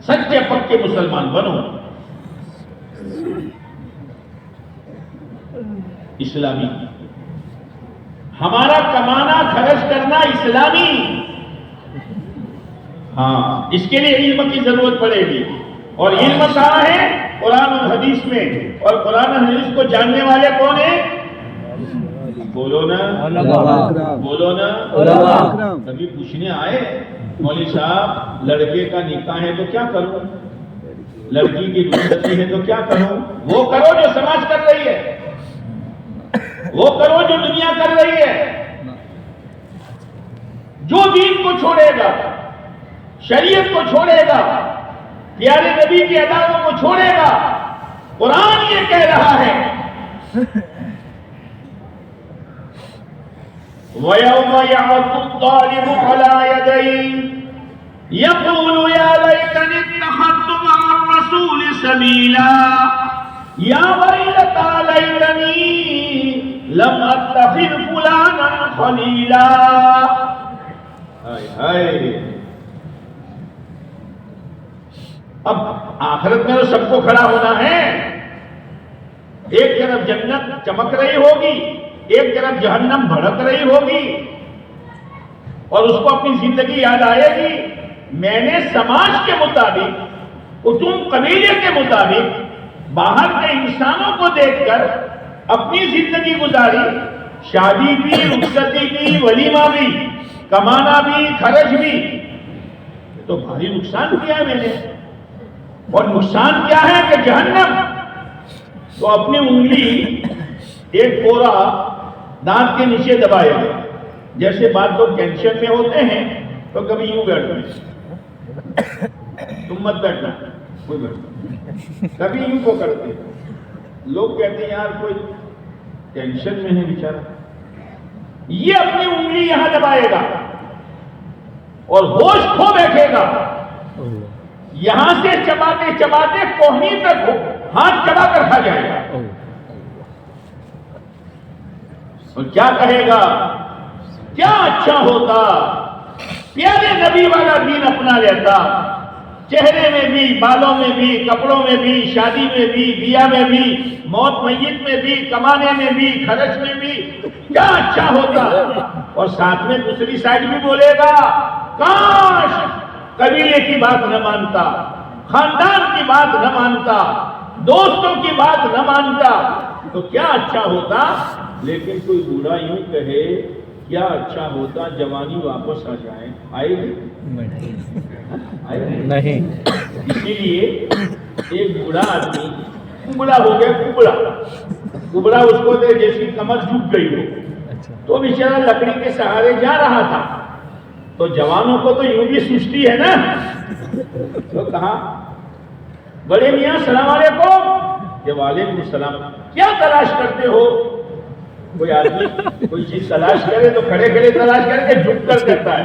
سچے پکے مسلمان بنو۔ اسلامی، ہمارا کمانا خرچ کرنا اسلامی. ہاں، اس کے لیے علم کی ضرورت پڑے گی. اور علم کہاں ہے؟ قرآن اور حدیث میں. اور قرآن اور حدیث کو جاننے والے کون ہیں؟ بولو نا، بولو نا. کبھی پوچھنے آئے مولوی صاحب لڑکے کا نکاح ہے تو کیا کروں، لڑکی کی رخصتی ہے تو کیا کروں؟ وہ کرو جو سماج کر رہی ہے، وہ کرو جو دنیا کر رہی ہے. جو دین کو چھوڑے گا، شریعت کو چھوڑے گا، پیارے نبی کی ادابوں کو چھوڑے گا، قرآن یہ کہہ رہا ہے وَيَوْمَ يَعَضُّ الظَّالِمُ عَلَى يَدَيْهِ يَقُولُ يَا لَيْتَنِي اتَّخَذْتُ مَعَ الرَّسُولِ سَبِيلًا يَا وَيْلَتَى لَيْتَنِي لَمْ أَتَّخِذْ فُلَانًا خَلِيلًا. اب آخرت میں تو سب کو کھڑا ہونا ہے. ایک طرف جنت چمک رہی ہوگی، ایک طرف جہنم بھڑک رہی ہوگی، اور اس کو اپنی زندگی یاد آئے گی. میں نے سماج کے مطابق، کتب قبیلے کے مطابق، باہر کے انسانوں کو دیکھ کر اپنی زندگی گزاری. شادی بھی، رخصتی بھی، ولیمہ بھی، کمانا بھی، خرچ بھی. تو بھاری نقصان کیا ہے میں نے. اور نقصان کیا ہے کہ جہنم. تو اپنی انگلی ایک پورا دانت کے نیچے دبائے گا. جیسے بعض لوگ ٹینشن میں ہوتے ہیں تو کبھی یوں بیٹھتے ہیں، تم مت بیٹھنا، کوئی بیٹھنا، کبھی یوں کو کرتے. لوگ کہتے ہیں یار کوئی ٹینشن میں ہے بیچارہ. یہ اپنی انگلی یہاں دبائے گا اور ہوش کھو بیٹھے گا. یہاں سے چباتے چباتے کوہنی تک ہاتھ چبا کر کھا جائے گا. اور کیا کہے گا، کیا اچھا ہوتا پیارے نبی والا دین اپنا لیتا. چہرے میں بھی، بالوں میں بھی، کپڑوں میں بھی، شادی میں بھی، بیاہ میں بھی، موت میت میں بھی، کمانے میں بھی، خرچ میں بھی. کیا اچھا ہوتا. اور ساتھ میں دوسری سائڈ بھی بولے گا کاش قبیلے کی بات نہ مانتا، خاندان کی بات نہ مانتا، دوستوں کی بات نہ مانتا تو کیا اچھا ہوتا. لیکن کوئی بوڑھا یوں کہے کیا اچھا ہوتا جوانی واپس آ جائے، آئے گی نہیں. اسی لیے ایک بوڑھا آدمی کبڑا ہو گیا، کبڑا اس کو دے جیسی کمر جھک گئی ہو، تو بیچارہ لکڑی کے سہارے جا رہا تھا. تو جوانوں کو تو یوں بھی سستی ہے نا. تو کہا بڑے میاں السلام علیکم. کہ وعلیکم السلام. کیا تلاش کرتے ہو؟ کوئی آدمی کوئی چیز تلاش کرے تو کھڑے کھڑے تلاش کر کے جھک کر کرتا ہے.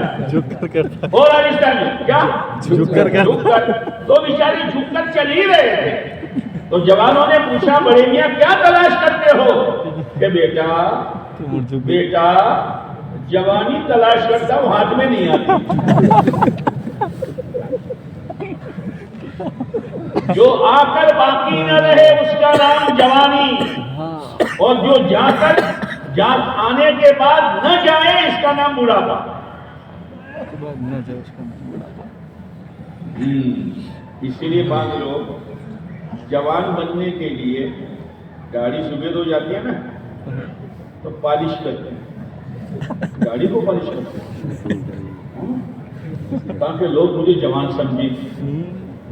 اور راجستھان میں کیا جھک کر. تو بیچاری جھک کر چل ہی رہے تھے. تو جوانوں نے پوچھا بڑے میاں کیا تلاش کرتے ہو؟ کہ بیٹا جوانی تلاش کرتا ہوں، ہاتھ میں نہیں آتی. جو آ کر باقی نہ رہے اس کا نام جوانی، اور جو جا کر آنے کے بعد نہ جائے اس کا نام بڑھاپا. اسی لیے بعض لوگ جوان بننے کے لیے گاڑی صبح ہو جاتی ہے نا تو پالش کرتے ہیں، گاڑی کو پالش کرتے ہیں تاکہ لوگ مجھے جوان سمجھیں.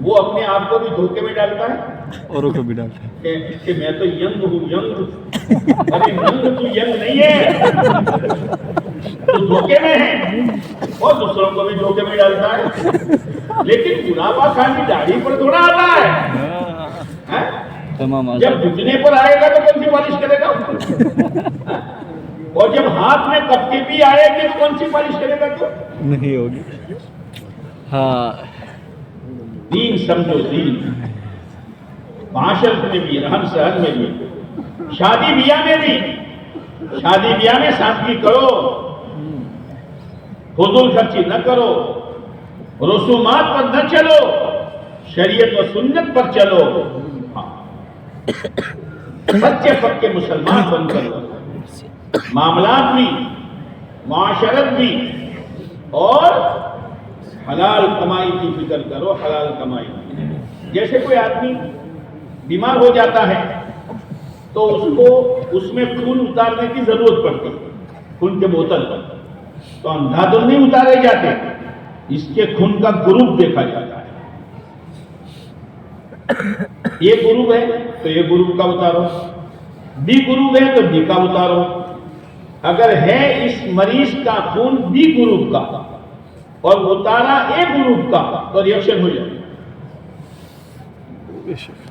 وہ اپنے آپ کو بھی دھوکے میں ڈالتا ہے اوروں کو بھی ڈالتا ہے کہ میں تو ینگ ہوں. ینگ؟ ارے ینگ تو ینگ نہیں ہے، تو دھوکے میں ہے اور دوسروں کو بھی دھوکے میں ڈالتا ہے. لیکن بڑھاپا خالی داڑھی پر تھوڑا آتا ہے. جب جھکنے پر آئے گا تو کون سی پالش کرے گا؟ اور جب ہاتھ میں کپڑی بھی آئے گی تو کون سی پالش کرے گا؟ تو نہیں ہوگی. ہاں دین سمجھو. دین معاشرت میں بھی، رہن سہن میں بھی، شادی بیاہ میں بھی. شادی بیاہ میں سادگی کرو، فضول خرچی نہ کرو، رسومات پر نہ چلو، شریعت و سنت پر چلو. سچے پکے مسلمان بن کر رہو، معاملات بھی، معاشرت بھی، اور حلال کمائی کی فکر کرو، حلال کمائی۔ جیسے کوئی آدمی بیمار ہو جاتا ہے تو اس کو اس میں خون اتارنے کی ضرورت پڑتی ہے، خون کے بوتل پر، تو اندھا دھند نہیں اتارے جاتے، اس کے خون کا گروپ دیکھا جاتا ہے، یہ گروپ ہے تو یہ گروپ کا اتارو، بی گروپ ہے تو بی کا اتارو۔ اگر ہے اس مریض کا خون بی گروپ کا اور اتارا اے گروپ کا تو ریئیکشن ہو جائے،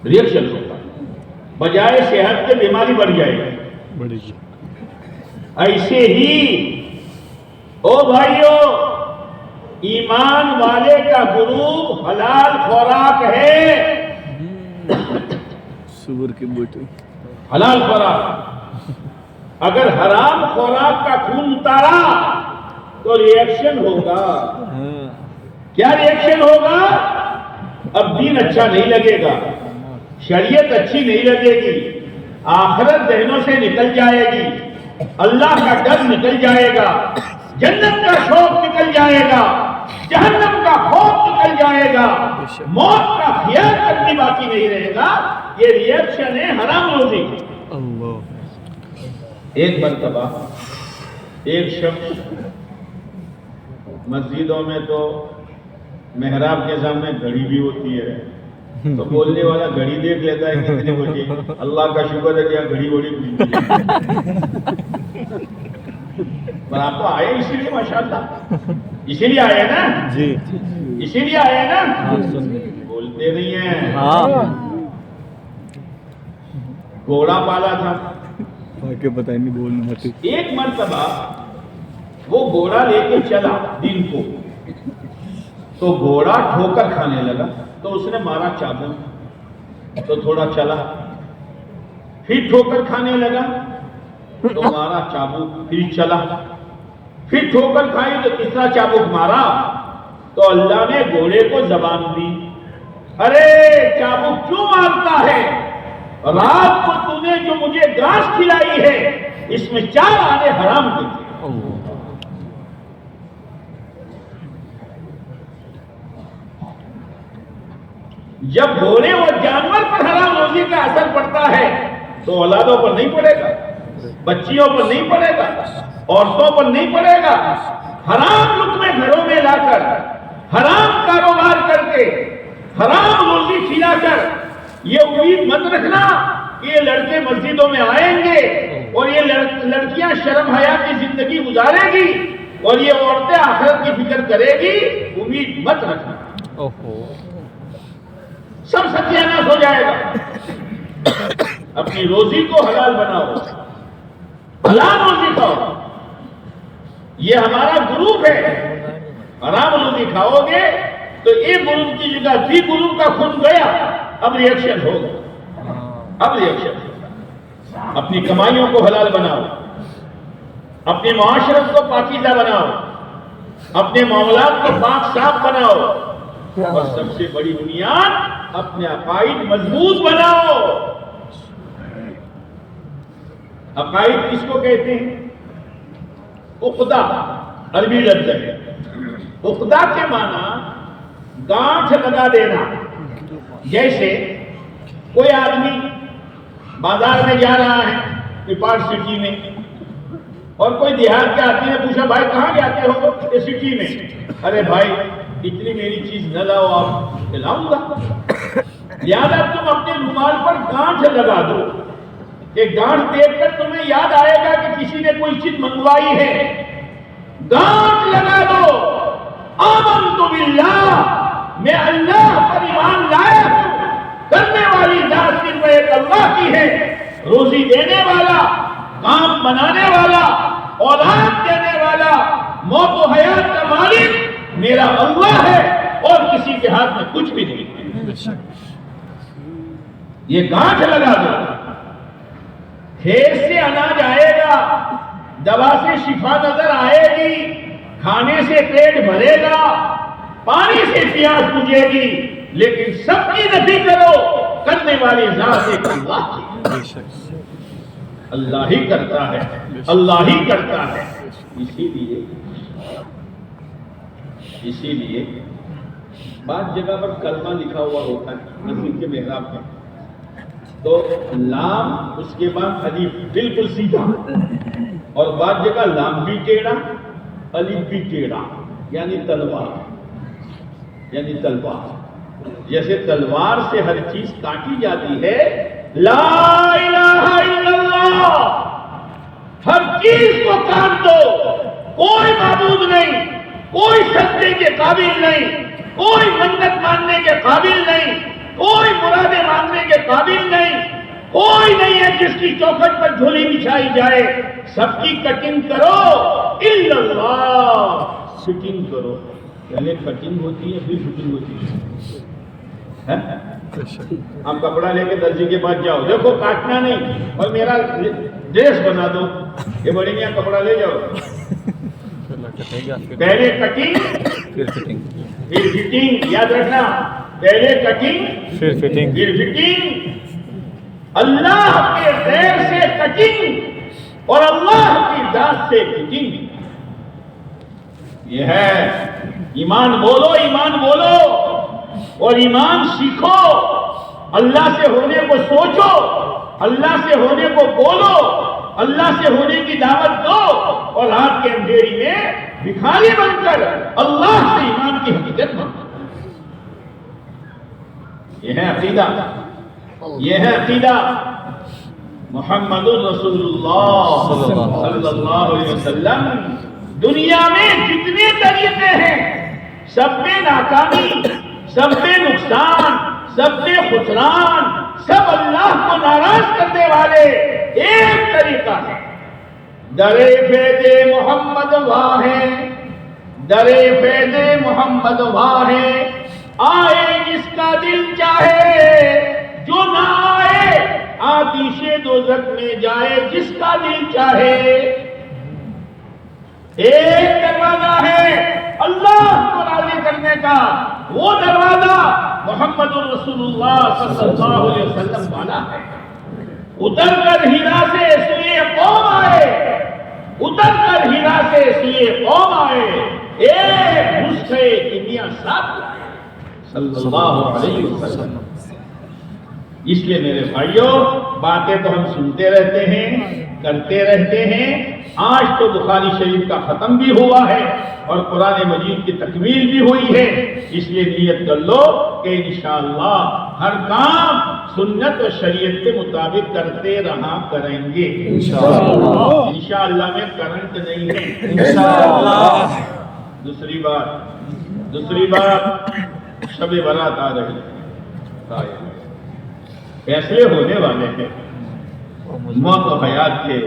ریئیکشن ہوگا، بجائے صحت کے بیماری بڑھ جائے گی۔ ایسے ہی او بھائیو، ایمان والے کا گروپ حلال خوراک ہے، سور کی بوٹی، حلال خوراک۔ اگر حرام خوراک کا خون اتارا تو ریئیکشن ہوگا۔ کیا ریئیکشن ہوگا؟ اب دین اچھا نہیں لگے گا، شریعت اچھی نہیں لگے گی، آخرت ذہنوں سے نکل جائے گی، اللہ کا ڈر نکل جائے گا، جنت کا شوق نکل جائے گا، جہنم کا خوف نکل جائے گا، موت کا خیال کرنے باقی نہیں رہے گا۔ یہ ریئیکشن ہے حرام روزی کی۔ ایک مرتبہ ایک شخص، مسجدوں میں تو محراب کے سامنے گھڑی بھی ہوتی ہے، تو بولنے والا گھڑی دیکھ لیتا ہے کتنے بجے، اللہ کا شکر ہے کہ گھڑی وڑی پر آپ تو آئے اسی لیے، ماشاءاللہ اسی لیے آئے نا جی، اسی لیے آئے نا، بولتے نہیں ہیں۔ گھوڑا پالا تھا، پتہ نہیں بولنا تھی۔ ایک مرتبہ وہ گھوڑا لے کے چلا دن کو، تو گھوڑا ٹھوکر کھانے لگا، تو اس نے مارا چابک، تو تھوڑا چلا، پھر ٹھوکر کھانے لگا تو مارا چابک، پھر چلا، پھر ٹھوکر کھائی تو تیسرا چابک مارا، تو اللہ نے گھوڑے کو زبان دی، ارے چابک کیوں مارتا ہے؟ رات کو تو نے جو مجھے گھاس کھلائی ہے اس میں 4 آنے حرام کے تھے۔ جب گھوڑے اور جانور پر حرام روزی کا اثر پڑتا ہے تو اولادوں پر نہیں پڑے گا، بچیوں پر نہیں پڑے گا، عورتوں پر نہیں پڑے گا۔ حرام لقمے گھروں میں لا کر، حرام کاروبار کر کے، حرام روزی کھلا کر یہ امید مت رکھنا کہ یہ لڑکے مسجدوں میں آئیں گے اور یہ لڑکیاں شرم حیا کی زندگی گزارے گی اور یہ عورتیں آخرت کی فکر کرے گی، امید مت رکھنا، سب ستیاناش ہو جائے گا۔ اپنی روزی کو حلال بناؤ، حلال روزی کھاؤ، یہ ہمارا گروپ ہے۔ حرام روزی کھاؤ گے تو ایک گروپ کی جگہ بی گروپ کا خون گیا، اب ریئیکشن ہوگا، اب ریئیکشن ہوگا۔ اپنی کمائیوں کو حلال بناؤ، اپنی معاشرت کو پاکیزہ بناؤ، اپنے معاملات کو پاک صاف بناؤ، اور سب سے بڑی بنیاد اپنے عقائد مضبوط بناؤ۔ عقائد کس کو کہتے ہیں؟ عقدہ عربی لفظ ہے، عقدہ کے معنی گانٹھ لگا دینا۔ جیسے کوئی آدمی بازار میں جا رہا ہے پیپار سٹی میں، اور کوئی دیہات کے آدمی نے پوچھا بھائی کہاں جاتے ہو؟ کہ سٹی میں۔ ارے بھائی اتنی میری چیز نہ لاؤ، آپ لاؤں گا، لہٰذا تم اپنے رومال پر گانٹھ لگا دو کہ گانٹھ دیکھ کر تمہیں یاد آئے گا کہ کسی نے کوئی چیز منگوائی ہے، گانٹھ لگا دو، آمنت باللہ، میں اللہ پر ایمان لایا ہوں، کرنے والی ذات صرف ایک اللہ کی ہے، روزی دینے والا، کام بنانے والا، اولاد دینے والا، موت و حیات کا مالک میرا اللہ ہے، اور کسی کے ہاتھ میں کچھ بھی نہیں ہے۔ یہ گانٹھ لگا دو، کھیت سے اناج آئے گا، دوا سے شفا نظر آئے گی، کھانے سے پیٹ بھرے گا، پانی سے پیاس بجھے گی، لیکن سب کی نفی کرو، کرنے والی ذات ایک اللہ کی بے شک اللہ ہی کرتا ہے، اللہ ہی کرتا ہے۔ اسی لیے بعض جگہ پر کلمہ لکھا ہوا ہوتا ہے مسجد کے محراب میں، تو لام اس کے بعد الف بالکل سیدھا، اور بعض جگہ لام بھی ٹیڑھا الف بھی ٹیڑھا، یعنی تلوار، یعنی تلوار۔ جیسے تلوار سے ہر چیز کاٹی جاتی ہے، لا الہ الا اللہ، ہر چیز کو کاٹ دو، کوئی معبود نہیں، کوئی سجدے کے قابل نہیں، کوئی منت ماننے کے قابل نہیں، کوئی مرادیں ماننے کے قابل نہیں، کوئی نہیں ہے جس کی چوکھٹ پر جھولی بچھائی جائے، سب کی کٹنگ کرو، الا اللہ، فٹنگ کرو۔ پہلے کٹنگ ہوتی ہے پھر فٹنگ ہوتی ہے۔ بے شک ہم کپڑا لے کے درجی کے پاس جاؤ، دیکھو کاٹنا نہیں اور میرا ڈریس بنا دو، یہ بڑی میاں کپڑا لے جاؤ، اللہ کٹے گا پہلے کٹنگ پھر فٹنگ پھر فٹنگ، یاد رکھنا، پہلے کٹنگ پھر فٹنگ پھر فٹنگ۔ اللہ کے غیر سے کٹنگ اور اللہ کی ذات سے فٹنگ، یہ ہے ایمان۔ بولو ایمان بولو اور ایمان سیکھو، اللہ سے ہونے کو سوچو، اللہ سے ہونے کو بولو، اللہ سے ہونے کی دعوت دو، اور رات کے اندھیری میں بھکاری بن کر اللہ سے ایمان کی حقیقت مانگو۔ یہ ہے عقیدہ، یہ ہے عقیدہ۔ محمد الرسول اللہ صلی اللہ علیہ وسلم، دنیا میں جتنے طریقے ہیں سب میں ناکامی، سب میں نقصان، سب میں خسران، سب اللہ کو ناراض کرنے والے ایک طریقہ ہے، درے فیض محمد واہیں، درے فیض محمد واہیں، آئے جس کا دل چاہے، جو نہ آئے آتش دوزخ میں جائے جس کا دل چاہے۔ ایک دروازہ ہے اللہ کو راضی کرنے کا، وہ دروازہ محمد الرسول اللہ صلی اللہ علیہ وسلم والا ہے۔ اتر کر ہیرا سے سوئے قوم آئے، اتر کر ہیرا سے سوئے قوم آئے، ایک نسخے کیمیا ساتھ لائے صلی اللہ علیہ وسلم۔ اس لیے میرے بھائیوں، باتیں تو ہم سنتے رہتے ہیں، کرتے رہتے ہیں۔ آج تو بخاری شریف کا ختم بھی ہوا ہے اور قرآن مجید کی تکمیل بھی ہوئی ہے، اس لیے نیت کر لو کہ انشاءاللہ ہر کام سنت و شریعت کے مطابق کرتے رہا کریں گے۔ انشاءاللہ میں کرنٹ نہیں ہے انشاءاللہ۔ دوسری بات شب برات آ رہی ہے، فیصلے ہونے والے ہیں، موت و حیات کے،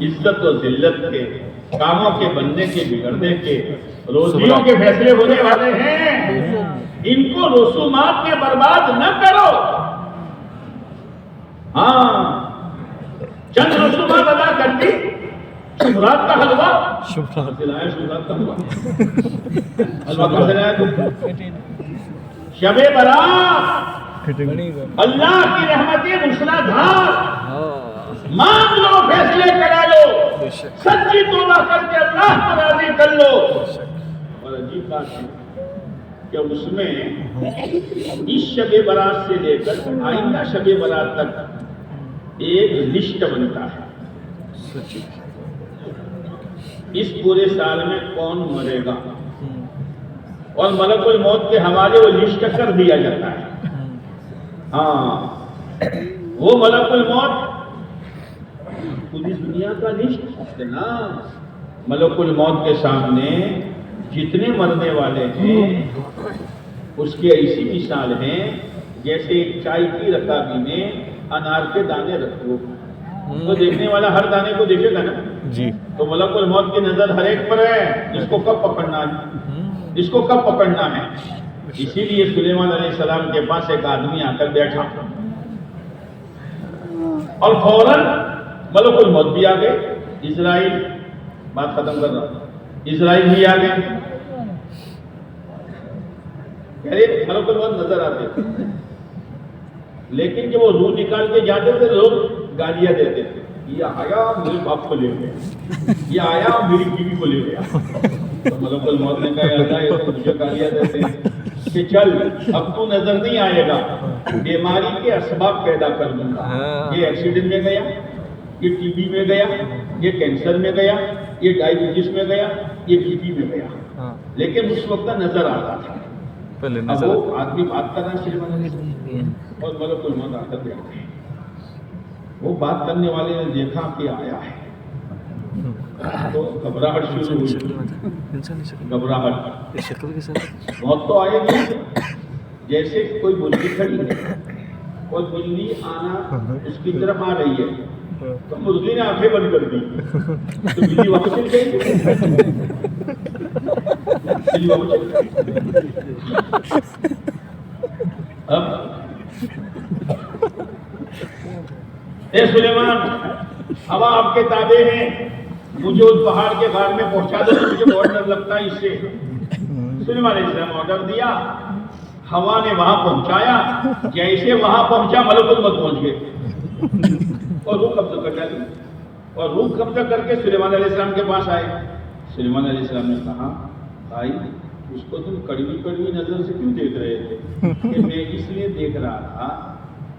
عزت و ذلت کے، کاموں کے بننے کے بگڑنے کے، روزیوں کے فیصلے ہونے والے ہیں۔ ان کو رسومات میں برباد نہ کرو۔ ہاں، چند رسومات ادا کرتی، شبرات کا حلوہ دلایا، شبرات کا حلوہ حلوہ کہاں سے لایا تم؟ شب برات اللہ کی رحمتیں مسلادھار، مانگ لو، فیصلے کرا لو، سچی توبہ کر کے اللہ کو راضی کر لو۔ اور عجیب بات ہے کہ اس میں اس شب برات سے لے کر آئندہ شب برات تک ایک لسٹ بنتا ہے، اس پورے سال میں کون مرے گا، اور ملک الموت کے حوالے وہ لسٹ کر دیا جاتا ہے۔ ہاں، وہ ملک الموت پوری دنیا کا لسٹ نا، ملک الموت کے سامنے جتنے مرنے والے ہیں اس کی ایسی مثال ہیں جیسے ایک چائے کی رکابی میں انار کے دانے رکھو، تو دیکھنے والا ہر دانے کو دیکھے گا نا جی، تو ملک الموت کی نظر ہر ایک پر ہے، اس کو کب پکڑنا ہے، اس کو کب پکڑنا ہے۔ اسی لیے سلیمان علیہ السلام کے پاس ایک آدمی آ کر بیٹھا اور فوراً ملک الموت بھی آ گئے، اسرائیل، بات ختم کر رہا ہوں، اسرائیل بھی آ گئے، ملک الموت نظر آتے، لیکن جب وہ روح نکال کے جاتے تھے لوگ گالیاں دیتے تھے، یہ آیا میرے باپ کو لے گیا، یہ آیا میری بیوی کو لے گیا۔ تو ملک الموت نے کہا اللہ یہ تو مجھے گالیاں دیتے ہیں کہ چل اب تو نظر نہیں آئے گا، بیماری کے اسباب پیدا کر دوں گا، یہ ایکسیڈنٹ میں گیا، یہ ٹی بی میں گیا، یہ کینسر میں گیا، یہ ڈائبٹیز میں گیا، یہ بی پی میں گیا، لیکن اس وقت نظر آتا تھا۔ اب وہ آدمی بات کر رہا ہے سلمان علیہ السلام اور ملک الموت آ کر بیٹھے ہیں، وہ بات کرنے والے نے دیکھا کہ آیا ہے تو گھبراہٹ شروع ہوئی، گھبراہٹ موت تو آئے گی، جیسے کوئی بلی کھڑی ہے اور بلی آنا اس کی طرف آ رہی ہے تو مرغی نے آنکھیں بند کر دی تو بلی واپس چل گئی، بلی واپس چل گئی۔ اب اے سلیمان اب آپ کے تابع ہیں، مجھے اس پہاڑ کے غار میں پہنچا دو، مجھے بہت ڈر لگتا ہے اس سے۔ سلیمان علیہ السلام آرڈر دیا، ہوا نے وہاں پہنچایا، جیسے وہاں پہنچا ملک الموت پہنچ گئے اور روح قبضہ کر ڈالی، اور روح قبضہ کر کے سلیمان علیہ السلام کے پاس آئے۔ سلیمان علیہ السلام نے کہا بھائی اس کو تم کڑوی کڑوی نظر سے کیوں دیکھ رہے تھے؟ کہ میں اس لیے دیکھ رہا تھا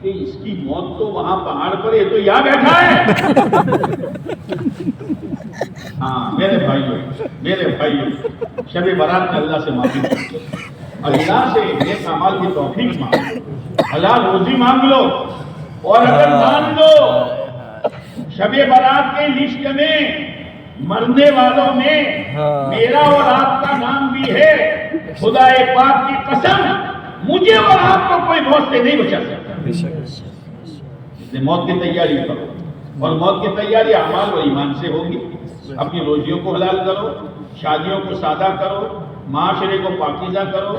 کہ اس کی موت تو وہاں پہاڑ پر ہے تو یہاں بیٹھا ہے۔ ہاں میرے بھائیوں شب برات میں اللہ سے معافی مانگو، اللہ سے نیک اعمال کی توفیق مانگو، حلال روزی مانگ لو، اور اگر مان لو شب برات کے لسٹ میں مرنے والوں میں میرا اور آپ کا نام بھی ہے، خدا پاک کی قسم مجھے اور آپ کو کوئی موت سے نہیں بچا سکتا۔ اس لیے موت کی تیاری کرو، اور موت کی تیاری اعمال و ایمان سے ہوگی۔ اپنی روزیوں کو حلال کرو، شادیوں کو سادہ کرو، معاشرے کو پاکیزہ کرو،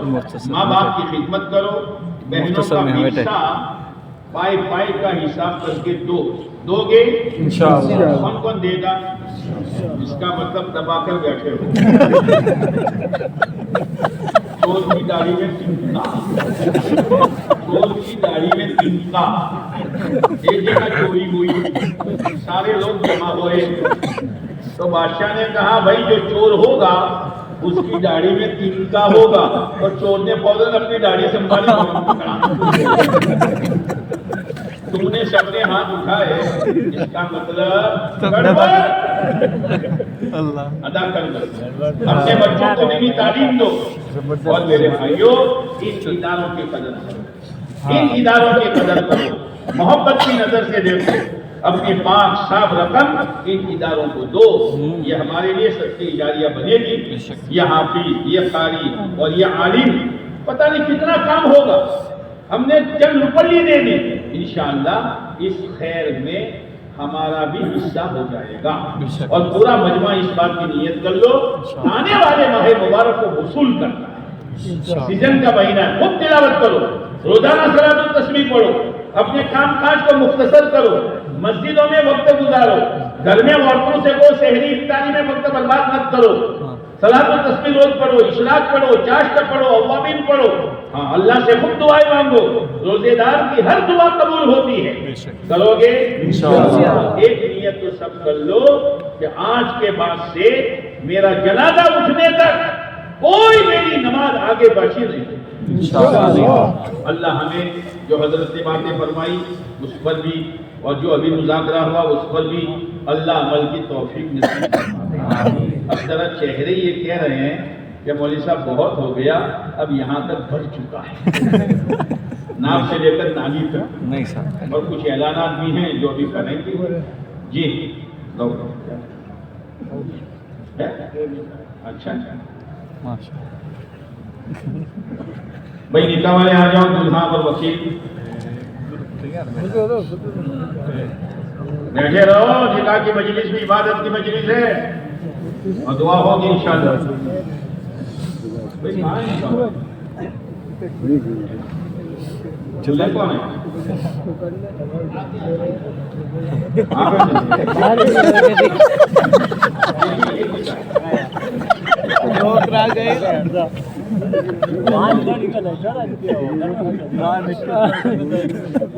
ماں باپ کی خدمت کرو، بہنوں کا حصہ پائی پائی کا حساب کر کے دو گے انشاءاللہ۔ کون کون دے گا؟ اس کا مطلب دبا کر بیٹھے ہو۔ چور کی داڑھی میں تنکا، چور کی داڑھی میں تنکا، ایک جگہ چوری ہوئی، سارے لوگ جمع ہوئے تو بادشاہ نے کہا بھائی جو چور ہوگا اس کی داڑھی میں تنکا ہوگا، اور چور نے فوراً اپنی داڑھی سنبھالی، تم نے سب نے ہاتھ اٹھائے، اس کا مطلب ادا کر دو۔ اپنے بچوں کو بھی تعلیم دو، اور میرے بھائیوں ان اداروں کی قدر کرو، ان اداروں کی قدر کرو، محبت کی نظر سے دیکھو، اپنی پاک صاف رقم ان اداروں کو دو، یہ ہمارے لیے صدقہ جاریہ بنے گی۔ یہ حافظ، یہ قاری اور یہ عالم، پتہ نہیں کتنا کام ہوگا، ہم نے چند روپیے دے دی، انشاءاللہ اس خیر میں ہمارا بھی حصہ ہو جائے گا۔ اور پورا مجمع اس بات کی نیت کر لو، آنے والے ماہ مبارک کو وصول کرنا ہے، سیزن کا مہینہ ہے، خوب تلاوت کرو، روزانہ صلاۃ التسبیح پڑھو، اپنے کام کاج کو مختصر کرو، مسجدوں میں وقت گزارو، گھر میں عورتوں سے کو سحری افطاری میں وقت برباد مت کرو، صلاۃ التسبیح روز پڑھو، اشراق پڑھو، چاشت پڑھو، اوابین پڑھو، ہاں اللہ سے خود دعائیں مانگو، روزے دار کی ہر دعا قبول ہوتی ہے، کرو گے انشاءاللہ۔ ایک نیت تو سب کر لو کہ آج کے بعد سے میرا جنازہ اٹھنے تک کوئی میری نماز آگے بڑھی نہیں انشاءاللہ۔ اللہ ہمیں جو حضرت نے باتیں فرمائی اس پر بھی، اور جو ابھی مذاکرہ ہوا اس پر بھی اللہ عمل کی توفیق نصیب فرمائے۔ اب ذرا چہرے یہ کہہ رہے ہیں کہ مولوی صاحب بہت ہو گیا، اب یہاں تک بڑھ چکا ہے، ناف سے لے کر نالی تک، نہیں صاحب، اور کچھ اعلانات بھی ہیں جو ابھی کریں گے۔ جی اچھا بھائی نکاح والے آ جاؤ، دلہا اور وکیل بیٹھے رہو، نکاح کی مجلس بھی عبادت کی مجلس ہے اور دعا ہوگی انشاءاللہ۔ بھائی کہاں ہے نکاح والے؟ چلے کون ہے؟